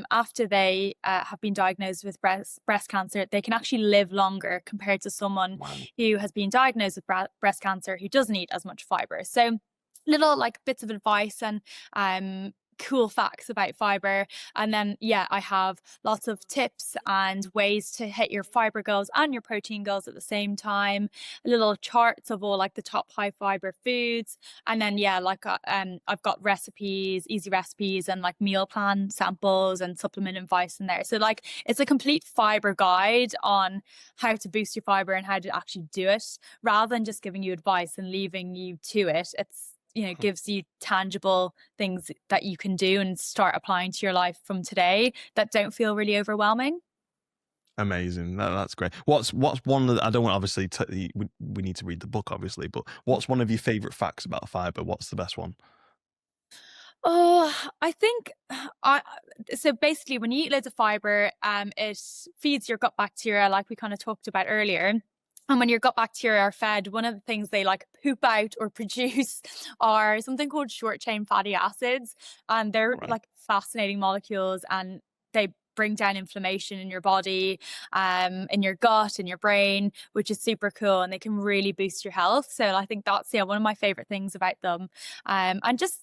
[SPEAKER 2] after they have been diagnosed with breast cancer, they can actually live longer compared to someone who has been diagnosed with breast cancer who doesn't eat as much fiber. So little bits of advice and cool facts about fiber. And then I have lots of tips and ways to hit your fiber goals and your protein goals at the same time, little charts of all the top high fiber foods. And then I've got recipes, easy recipes, and meal plan samples and supplement advice in there. So it's a complete fiber guide on how to boost your fiber and how to actually do it, rather than just giving you advice and leaving you to it. It's gives you tangible things that you can do and start applying to your life from today that don't feel really overwhelming.
[SPEAKER 1] Amazing. That's great. What's one that I don't want, obviously, we need to read the book, obviously, but what's one of your favorite facts about fiber? What's the best one?
[SPEAKER 2] Oh, I think so basically when you eat loads of fiber, it feeds your gut bacteria, like we kind of talked about earlier. And when your gut bacteria are fed, one of the things they poop out or produce are something called short chain fatty acids. And they're fascinating molecules, and they bring down inflammation in your body, in your gut, in your brain, which is super cool. And they can really boost your health. So I think that's one of my favorite things about them. And just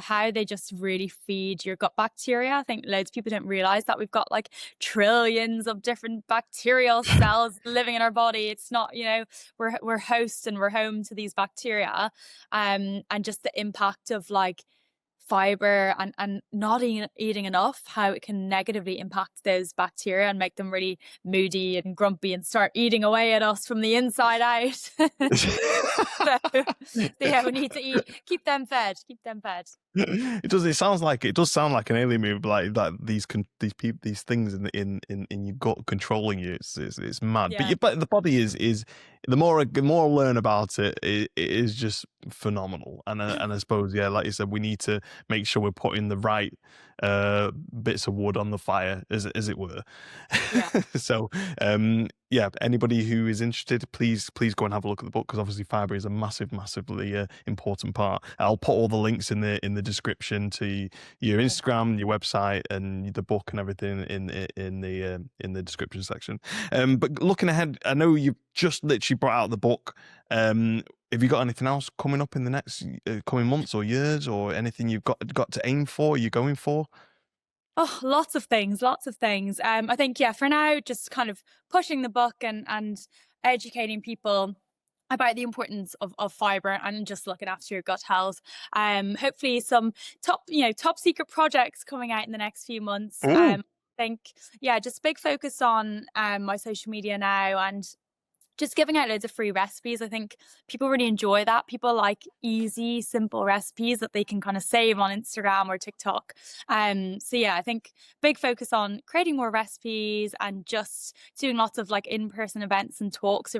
[SPEAKER 2] how they just really feed your gut bacteria. I think loads of people don't realize that we've got trillions of different bacterial cells living in our body. It's not, we're hosts and we're home to these bacteria. And just the impact of fiber and not eating enough, how it can negatively impact those bacteria and make them really moody and grumpy and start eating away at us from the inside out. So yeah, we need to keep them fed.
[SPEAKER 1] It does sound like an alien movie, like that these things in your gut controlling you. It's mad.
[SPEAKER 2] Yeah.
[SPEAKER 1] But the body is the more I learn about it, it is just phenomenal. And I suppose, yeah, like you said, we need to make sure we're putting the right bits of wood on the fire, as it were.
[SPEAKER 2] Yeah.
[SPEAKER 1] So yeah, anybody who is interested, please go and have a look at the book, because obviously fiber is a massively important part. I'll put all the links in the description to your Instagram, your website, and the book and everything in the description section. But looking ahead, I know you've just literally brought out the book. Have you got anything else coming up in the next coming months or years, or anything you've got to aim for? You're going for?
[SPEAKER 2] Oh, lots of things. I think, yeah, for now, just kind of pushing the book and educating people about the importance of fiber and just looking after your gut health. Hopefully some top secret projects coming out in the next few months. I think, yeah, just big focus on my social media now, and just giving out loads of free recipes. I think people really enjoy that. People like easy, simple recipes that they can kind of save on Instagram or TikTok. So yeah, I think big focus on creating more recipes and just doing lots of like in-person events and talks. I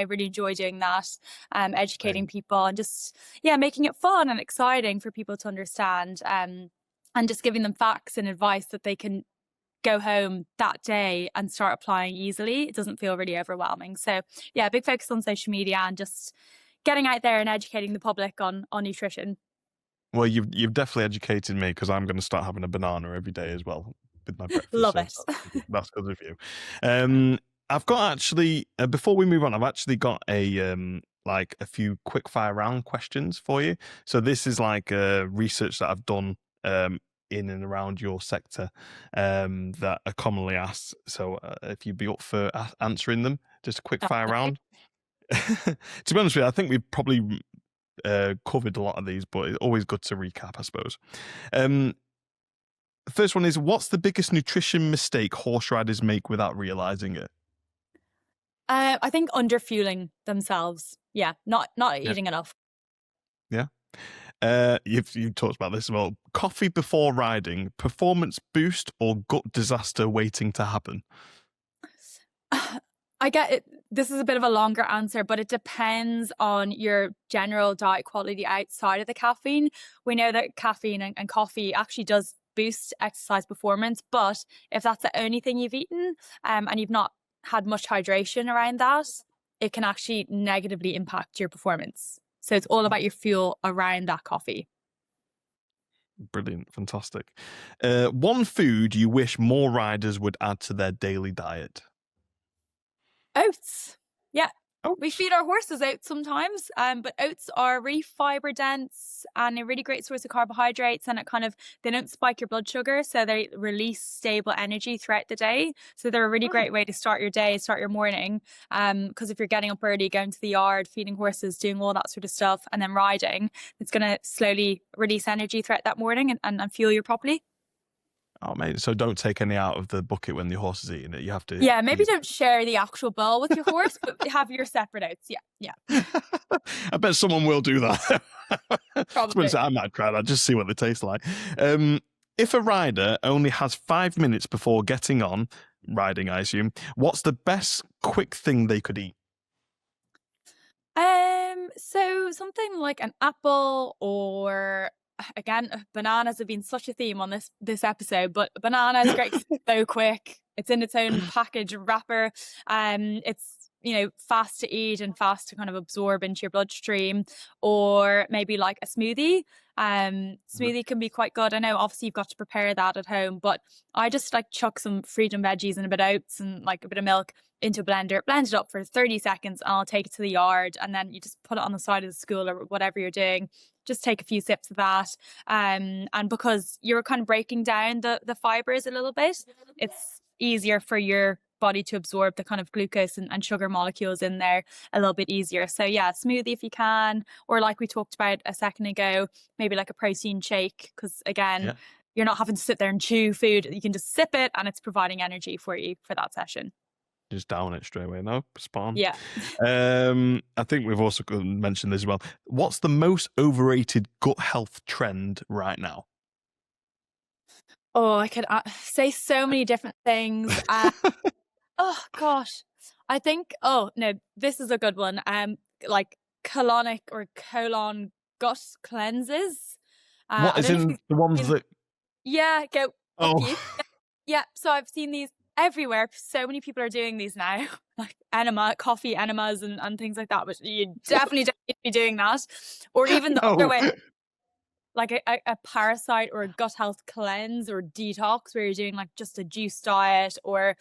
[SPEAKER 2] really enjoy doing that. Educating people and just, yeah, making it fun and exciting for people to understand. And just giving them facts and advice that they can go home that day and start applying easily. It doesn't feel really overwhelming. So yeah, big focus on social media and just getting out there and educating the public on nutrition.
[SPEAKER 1] Well, you've definitely educated me, because I'm going to start having a banana every day as well with my breakfast.
[SPEAKER 2] Love it.
[SPEAKER 1] That's because of you. I've got actually before we move on, I've actually got a like a few quickfire round questions for you. So this is like research that I've done in and around your sector that are commonly asked. So if you'd be up for answering them, just a quick fire round. To be honest with you, I think we've probably covered a lot of these, but it's always good to recap, I suppose. The first one is, what's the biggest nutrition mistake horse riders make without realizing it?
[SPEAKER 2] I think underfueling themselves. Yeah, not eating enough.
[SPEAKER 1] Yeah. You've talked about this as well. Coffee before riding, performance boost or gut disaster waiting to happen?
[SPEAKER 2] I get it. This is a bit of a longer answer, but it depends on your general diet quality outside of the caffeine. We know that caffeine and coffee actually does boost exercise performance, but if that's the only thing you've eaten and you've not had much hydration around that, it can actually negatively impact your performance. So it's all about your fuel around that coffee.
[SPEAKER 1] Brilliant. Fantastic. One food you wish more riders would add to their daily diet?
[SPEAKER 2] Oats. Yeah.
[SPEAKER 1] Oats.
[SPEAKER 2] We feed our horses oats sometimes, but oats are really fiber dense and a really great source of carbohydrates, and they don't spike your blood sugar, so they release stable energy throughout the day. So they're a really great way to start your day, start your morning. Because if you're getting up early, going to the yard, feeding horses, doing all that sort of stuff, and then riding, it's going to slowly release energy throughout that morning and fuel you properly.
[SPEAKER 1] Oh, mate. So don't take any out of the bucket when the horse is eating it. You have to.
[SPEAKER 2] Yeah, maybe don't share the actual bowl with your horse, but have your separate oats. Yeah.
[SPEAKER 1] I bet someone will do that.
[SPEAKER 2] Probably.
[SPEAKER 1] I might try that, just see what they taste like. If a rider only has 5 minutes before getting on riding, I assume, what's the best quick thing they could eat?
[SPEAKER 2] So something like an apple, or again, bananas have been such a theme on this episode, but banana is great. So quick. It's in its own package wrapper. It's fast to eat and fast to kind of absorb into your bloodstream. Or maybe like a smoothie. Smoothie can be quite good. I know obviously you've got to prepare that at home, but I just like chuck some freedom veggies and a bit of oats and like a bit of milk into a blender, blend it up for 30 seconds, and I'll take it to the yard, and then you just put it on the side of the school or whatever you're doing. Just take a few sips of that. And because you're kind of breaking down the fibers a little bit, it's easier for your body to absorb the kind of glucose and sugar molecules in there a little bit easier. So yeah, smoothie if you can, or like we talked about a second ago, maybe like a protein shake, because again, you're not having to sit there and chew food. You can just sip it and it's providing energy for you for that session.
[SPEAKER 1] Just down it straight away. No, spot on.
[SPEAKER 2] Yeah.
[SPEAKER 1] I think we've also mentioned this as well. What's the most overrated gut health trend right now?
[SPEAKER 2] Oh, I could say so many different things. Oh gosh, I think. Oh no, this is a good one. Like colonic or colon gut cleanses.
[SPEAKER 1] What
[SPEAKER 2] I
[SPEAKER 1] is
[SPEAKER 2] don't know if
[SPEAKER 1] in the ones that?
[SPEAKER 2] Yeah, go up you.
[SPEAKER 1] Oh,
[SPEAKER 2] Yeah, so I've seen these everywhere. So many people are doing these now, like coffee enemas and things like that. But you definitely don't need to be doing that, or even the other
[SPEAKER 1] no.
[SPEAKER 2] way, like a parasite or a gut health cleanse or detox, where you're doing like just a juice diet, or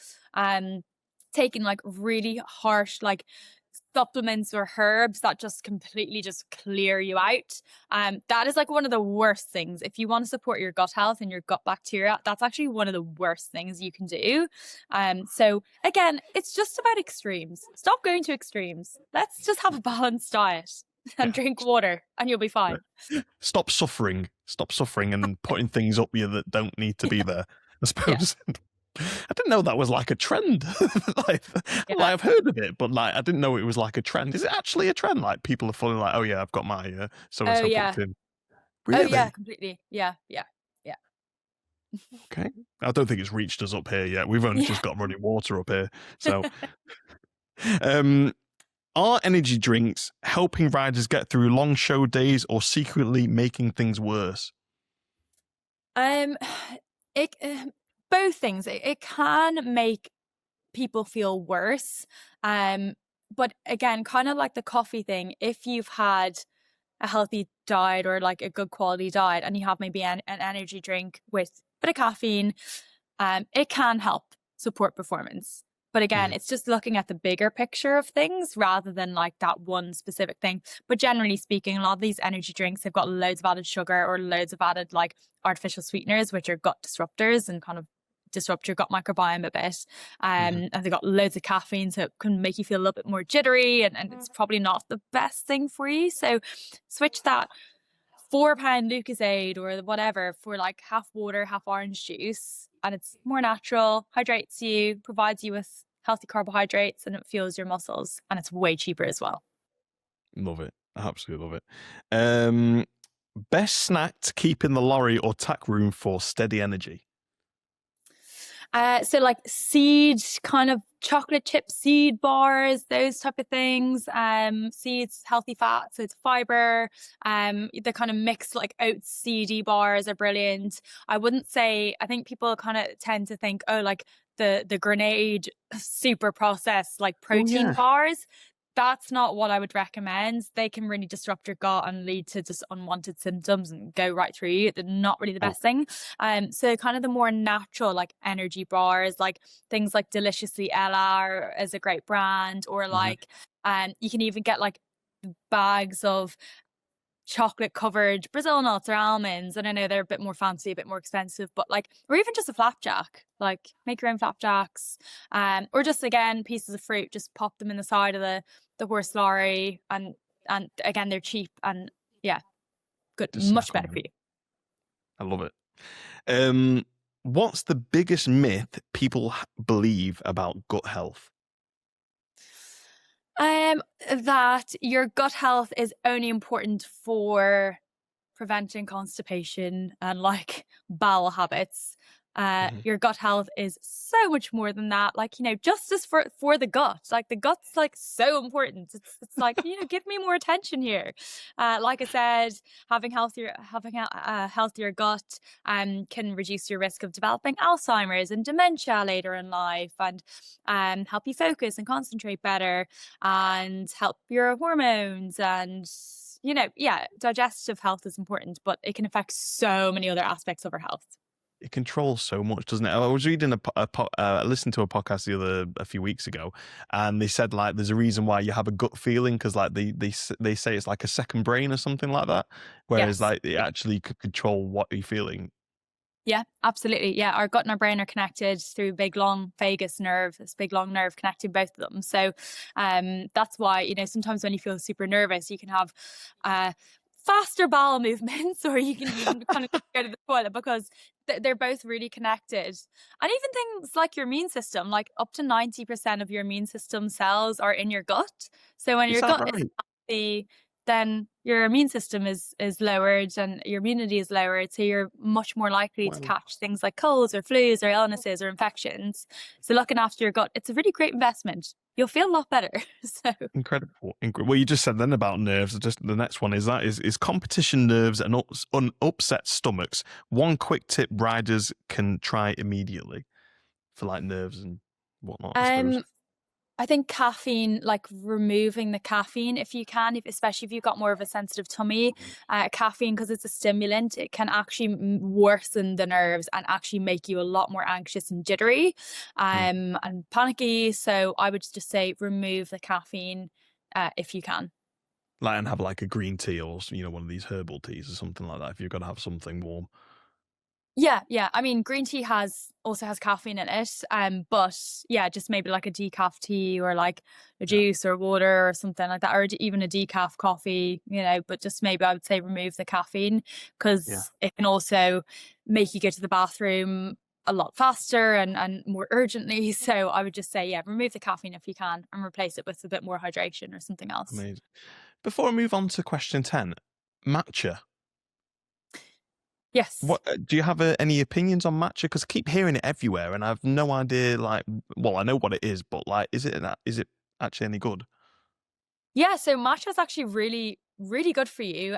[SPEAKER 2] taking like really harsh like supplements or herbs that just completely just clear you out. That is like one of the worst things. If you want to support your gut health and your gut bacteria, that's actually one of the worst things you can do. So again, it's just about extremes. Stop going to extremes. Let's just have a balanced diet and drink water and you'll be fine.
[SPEAKER 1] Stop suffering and putting things up you that don't need to be there, I suppose. I didn't know that was like a trend. like I've heard of it, but like I didn't know it was like a trend. Is it actually a trend? Like people are fully like, oh yeah, I've got my so-and-so booked in. Really?
[SPEAKER 2] Oh yeah, completely. Yeah.
[SPEAKER 1] Okay. I don't think it's reached us up here yet. We've only just got running water up here. So are energy drinks helping riders get through long show days or secretly making things worse?
[SPEAKER 2] Both things. It can make people feel worse. But again, kind of like the coffee thing, if you've had a healthy diet or like a good quality diet and you have maybe an energy drink with a bit of caffeine, it can help support performance. But again, it's just looking at the bigger picture of things rather than like that one specific thing. But generally speaking, a lot of these energy drinks, they've got loads of added sugar or loads of added like artificial sweeteners, which are gut disruptors and kind of disrupt your gut microbiome a bit. And they've got loads of caffeine, so it can make you feel a little bit more jittery, and it's probably not the best thing for you. So switch that 4-pound Lucozade or whatever for like half water, half orange juice, and it's more natural, hydrates you, provides you with healthy carbohydrates, and it fuels your muscles, and it's way cheaper as well.
[SPEAKER 1] Love it. Absolutely love it. Best snack to keep in the lorry or tack room for steady energy?
[SPEAKER 2] So like seed, kind of chocolate chip seed bars, those type of things. Seeds, healthy fats, so it's fiber. The kind of mixed like oats seedy bars are brilliant. I think people kind of tend to think, oh, like the Grenade super processed like protein bars. That's not what I would recommend. They can really disrupt your gut and lead to just unwanted symptoms and go right through you. They're not really the best thing. So kind of the more natural like energy bars, like things like Deliciously Ella is a great brand, or like you can even get like bags of chocolate covered Brazil nuts or almonds, and I know they're a bit more fancy, a bit more expensive, but like, or even just a flapjack, like make your own flapjacks, or just again pieces of fruit, just pop them in the side of the horse lorry, and again they're cheap and good, just much better for you.
[SPEAKER 1] I love it. What's the biggest myth people believe about gut health?
[SPEAKER 2] That your gut health is only important for preventing constipation and like bowel habits. Your gut health is so much more than that. Like, justice for the gut. Like the gut's like so important. It's like, give me more attention here. Like I said, having a healthier gut can reduce your risk of developing Alzheimer's and dementia later in life, and help you focus and concentrate better, and help your hormones, and digestive health is important, but it can affect so many other aspects of our health.
[SPEAKER 1] It controls so much, doesn't it? I was reading listened to a podcast a few weeks ago, and they said like there's a reason why you have a gut feeling, because like they say it's like a second brain or something like that, whereas like it actually could control what you're feeling.
[SPEAKER 2] Yeah, absolutely. Yeah, our gut and our brain are connected through big long vagus nerve, this big long nerve connecting both of them. So that's why, you know, sometimes when you feel super nervous, you can have faster bowel movements, or you can even kind of go to the toilet, because they're both really connected. And even things like your immune system, like up to 90% of your immune system cells are in your gut. So when
[SPEAKER 1] Is
[SPEAKER 2] your
[SPEAKER 1] that
[SPEAKER 2] gut is
[SPEAKER 1] right?
[SPEAKER 2] healthy, then your immune system is lowered and your immunity is lowered. So you're much more likely to
[SPEAKER 1] Well,
[SPEAKER 2] catch things like colds or flus or illnesses or infections. So looking after your gut, it's a really great investment. You'll feel a lot better. So
[SPEAKER 1] incredible. Well, you just said then about nerves. Just the next one is competition nerves and upset stomachs. One quick tip riders can try immediately for like nerves and whatnot, I suppose.
[SPEAKER 2] I think caffeine, like removing the caffeine if you can, especially if you've got more of a sensitive tummy, caffeine, because it's a stimulant, it can actually worsen the nerves and actually make you a lot more anxious and jittery and panicky. So I would just say remove the caffeine if you can.
[SPEAKER 1] Like, and have like a green tea or, you know, one of these herbal teas or something like that if you've got to have something warm.
[SPEAKER 2] Yeah. I mean, green tea also has caffeine in it. But yeah, just maybe like a decaf tea or like a
[SPEAKER 1] Yeah.
[SPEAKER 2] juice or water or something like that, or even a decaf coffee, you know, but just maybe I would say remove the caffeine,
[SPEAKER 1] Yeah.
[SPEAKER 2] because it can also make you go to the bathroom a lot faster and more urgently. So I would just say, yeah, remove the caffeine if you can and replace it with a bit more hydration or something else.
[SPEAKER 1] Amazing. Before I move on to question 10, matcha.
[SPEAKER 2] Yes.
[SPEAKER 1] What do you have any opinions on matcha? Because I keep hearing it everywhere, and I have no idea. Like, well, I know what it is, but like, is it actually any good?
[SPEAKER 2] Yeah, so matcha is actually really good for you.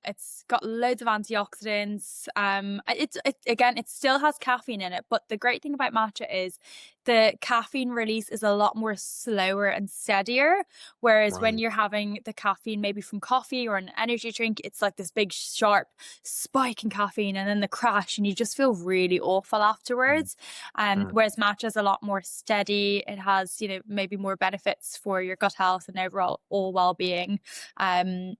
[SPEAKER 2] It's got loads of antioxidants. It still has caffeine in it, but the great thing about matcha is the caffeine release is a lot more slower and steadier. Whereas when
[SPEAKER 1] Right.
[SPEAKER 2] you're having the caffeine maybe from coffee or an energy drink, it's like this big sharp spike in caffeine and then the crash, and you just feel really awful
[SPEAKER 1] Mm.
[SPEAKER 2] afterwards.
[SPEAKER 1] Mm.
[SPEAKER 2] Whereas matcha is a lot more steady. It has, you know, maybe more benefits for your gut health and overall well-being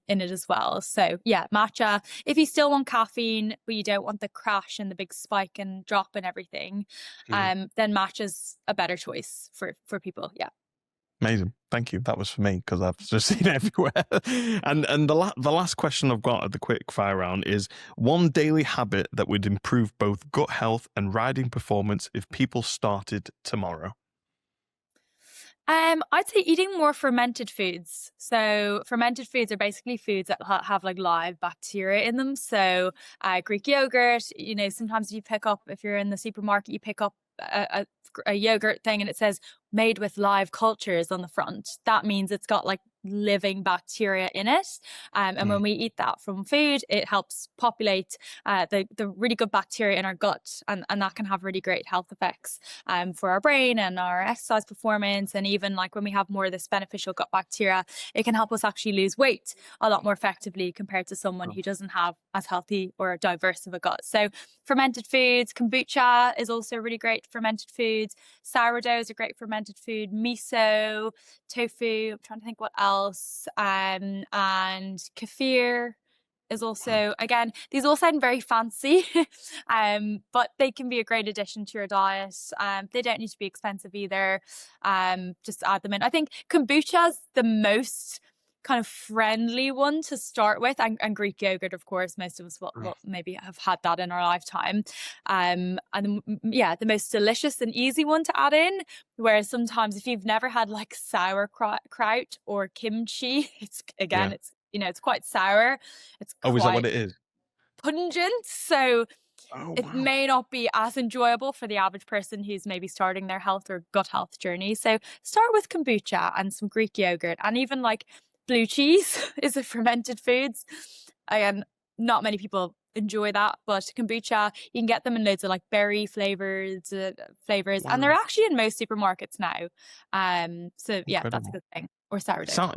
[SPEAKER 2] in it as well. So yeah, matcha. If you still want caffeine, but you don't want the crash and the big spike and drop and everything,
[SPEAKER 1] Mm.
[SPEAKER 2] then matcha's a better choice for people. Yeah.
[SPEAKER 1] Amazing. Thank you. That was for me because I've just seen it everywhere. And the last question I've got at the quick fire round is one daily habit that would improve both gut health and riding performance if people started tomorrow.
[SPEAKER 2] I'd say eating more fermented foods. So fermented foods are basically foods that have like live bacteria in them. So Greek yogurt, you know, sometimes you pick up, if you're in the supermarket, you pick up a yogurt thing and it says made with live cultures on the front. That means it's got like living bacteria in it. And when we eat that from food, it helps populate the really good bacteria in our gut. And that can have really great health effects for our brain and our exercise performance. And even like when we have more of this beneficial gut bacteria, it can help us actually lose weight a lot more effectively compared to someone who doesn't have as healthy or diverse of a gut. So fermented foods, kombucha is also really great fermented foods. Sourdough is a great fermented food. Miso, tofu, I'm trying to think what else. And kefir is also, again, these all sound very fancy, but they can be a great addition to your diet. They don't need to be expensive either. Just add them in. I think kombucha is the most kind of friendly one to start with, and Greek yogurt, of course. Most of us will maybe have had that in our lifetime. And the most delicious and easy one to add in. Whereas sometimes if you've never had like sauerkraut or kimchi, it's
[SPEAKER 1] Yeah.
[SPEAKER 2] you know, it's quite sour. It's
[SPEAKER 1] Oh, is that what
[SPEAKER 2] quite
[SPEAKER 1] it is?
[SPEAKER 2] pungent. So
[SPEAKER 1] Oh,
[SPEAKER 2] it
[SPEAKER 1] wow.
[SPEAKER 2] may not be as enjoyable for the average person who's maybe starting their health or gut health journey. So start with kombucha and some Greek yogurt, and even like blue cheese is a fermented foods. Again, not many people enjoy that, but kombucha, you can get them in loads of like berry flavors, and they're
[SPEAKER 1] Wow.
[SPEAKER 2] actually in most supermarkets now. So yeah, that's a
[SPEAKER 1] Incredible.
[SPEAKER 2] good thing. Or sourdough.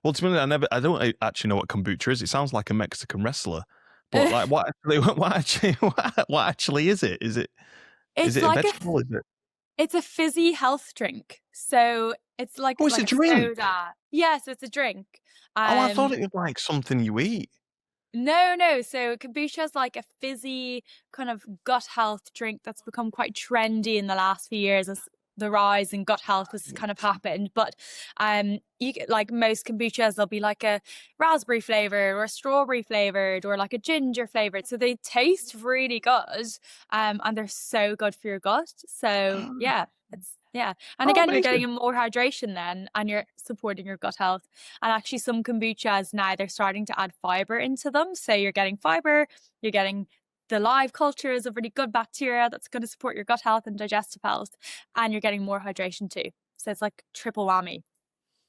[SPEAKER 1] Well, to be honest, I don't actually know what kombucha is. It sounds like a Mexican wrestler, but like, what actually, what actually is it? Is
[SPEAKER 2] It's
[SPEAKER 1] it a
[SPEAKER 2] like
[SPEAKER 1] vegetable? Is it?
[SPEAKER 2] it's a fizzy health drink. So it's
[SPEAKER 1] Oh, it's a
[SPEAKER 2] like a
[SPEAKER 1] drink.
[SPEAKER 2] soda. Yeah, so it's a drink.
[SPEAKER 1] Oh, I thought
[SPEAKER 2] Um
[SPEAKER 1] it was like something you eat.
[SPEAKER 2] No. So kombucha is like a fizzy kind of gut health drink that's become quite trendy in the last few years as the rise in gut health has kind of happened. But you get, like most kombuchas, there'll be like a raspberry flavored or a strawberry flavored or like a ginger flavored. So they taste really good, and they're so good for your gut. So
[SPEAKER 1] Ah,
[SPEAKER 2] yeah, it's yeah. And
[SPEAKER 1] oh,
[SPEAKER 2] again, you're getting
[SPEAKER 1] amazing.
[SPEAKER 2] more hydration then, and you're supporting your gut health. And actually, some kombuchas now they're starting to add fiber into them. So you're getting fiber, you're getting the live cultures of really good bacteria that's going to support your gut health and digestive health, and you're getting more hydration too. So it's like triple whammy.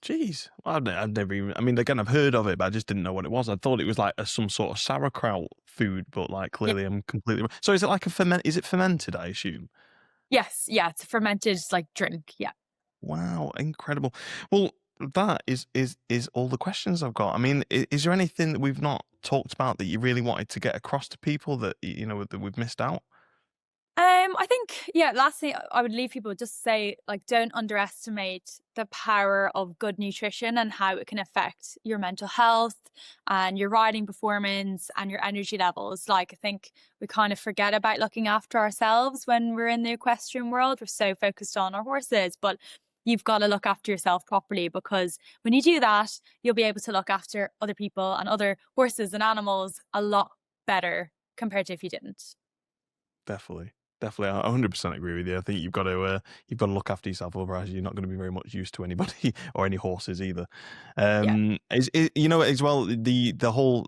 [SPEAKER 1] Jeez, well, I'd never even. I mean, again, I've heard of it, but I just didn't know what it was. I thought it was like some sort of sauerkraut food, but like
[SPEAKER 2] Yeah.
[SPEAKER 1] clearly I'm completely wrong. So is it like a ferment? Is it fermented? I assume.
[SPEAKER 2] Yes. Yeah. It's a fermented like drink. Yeah.
[SPEAKER 1] Wow, incredible. Well, that is all the questions I've got. I mean, is there anything that we've not talked about that you really wanted to get across to people that you know that we've missed out?
[SPEAKER 2] I think, yeah, lastly, I would leave people just say, like, don't underestimate the power of good nutrition and how it can affect your mental health and your riding performance and your energy levels. Like, I think we kind of forget about looking after ourselves when we're in the equestrian world. We're so focused on our horses, but you've got to look after yourself properly because when you do that, you'll be able to look after other people and other horses and animals a lot better compared to if you didn't.
[SPEAKER 1] Definitely. Definitely, I 100% agree with you. I think you've got to look after yourself, otherwise you're not going to be very much use to anybody or any horses either.
[SPEAKER 2] Yeah.
[SPEAKER 1] You know as well the whole.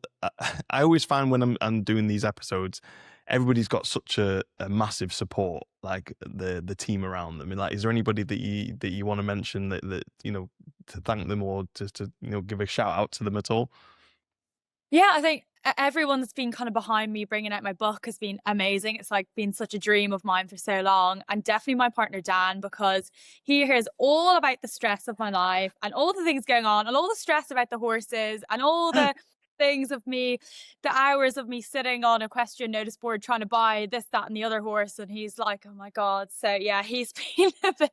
[SPEAKER 1] I always find when I'm doing these episodes, everybody's got such a massive support, like the team around them. And like, is there anybody that you want to mention that you know to thank them or just to you know give a shout out to them at all?
[SPEAKER 2] Yeah, I think everyone that's been kind of behind me bringing out my book has been amazing. It's like been such a dream of mine for so long. And definitely my partner, Dan, because he hears all about the stress of my life and all the things going on and all the stress about the horses and all the things of me, the hours of me sitting on equestrian notice board trying to buy this, that, and the other horse. And he's like, oh my God. So yeah, he's been bit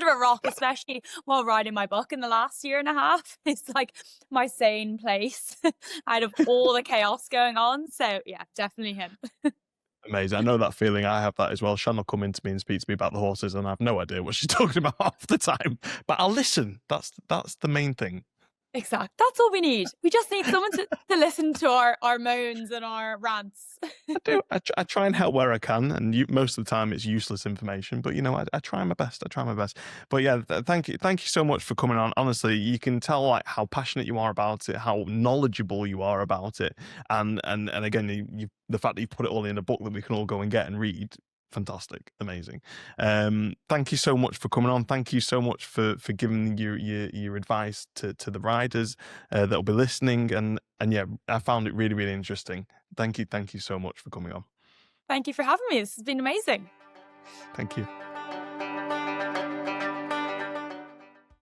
[SPEAKER 2] of a rock, especially while writing my book in the last year and a half. It's like my sane place out of all the chaos going on. So yeah, definitely him.
[SPEAKER 1] Amazing. I know that feeling. I have that as well. Shan will come in to me and speak to me about the horses, and I have no idea what she's talking about half the time. But I'll listen. That's the main thing.
[SPEAKER 2] Exactly. That's all we need. We just need someone to listen to our moans and our rants.
[SPEAKER 1] I do. I try and help where I can, and most of the time it's useless information. But you know, I try my best. I try my best. But yeah, thank you so much for coming on. Honestly, you can tell like how passionate you are about it, how knowledgeable you are about it, and again, the fact that you put it all in a book that we can all go and get and read. Fantastic, amazing. Thank you so much for coming on. Thank you so much for giving your advice to the riders that'll be listening. And yeah, I found it really really interesting. Thank you so much for coming on.
[SPEAKER 2] Thank you for having me. This has been amazing.
[SPEAKER 1] Thank you.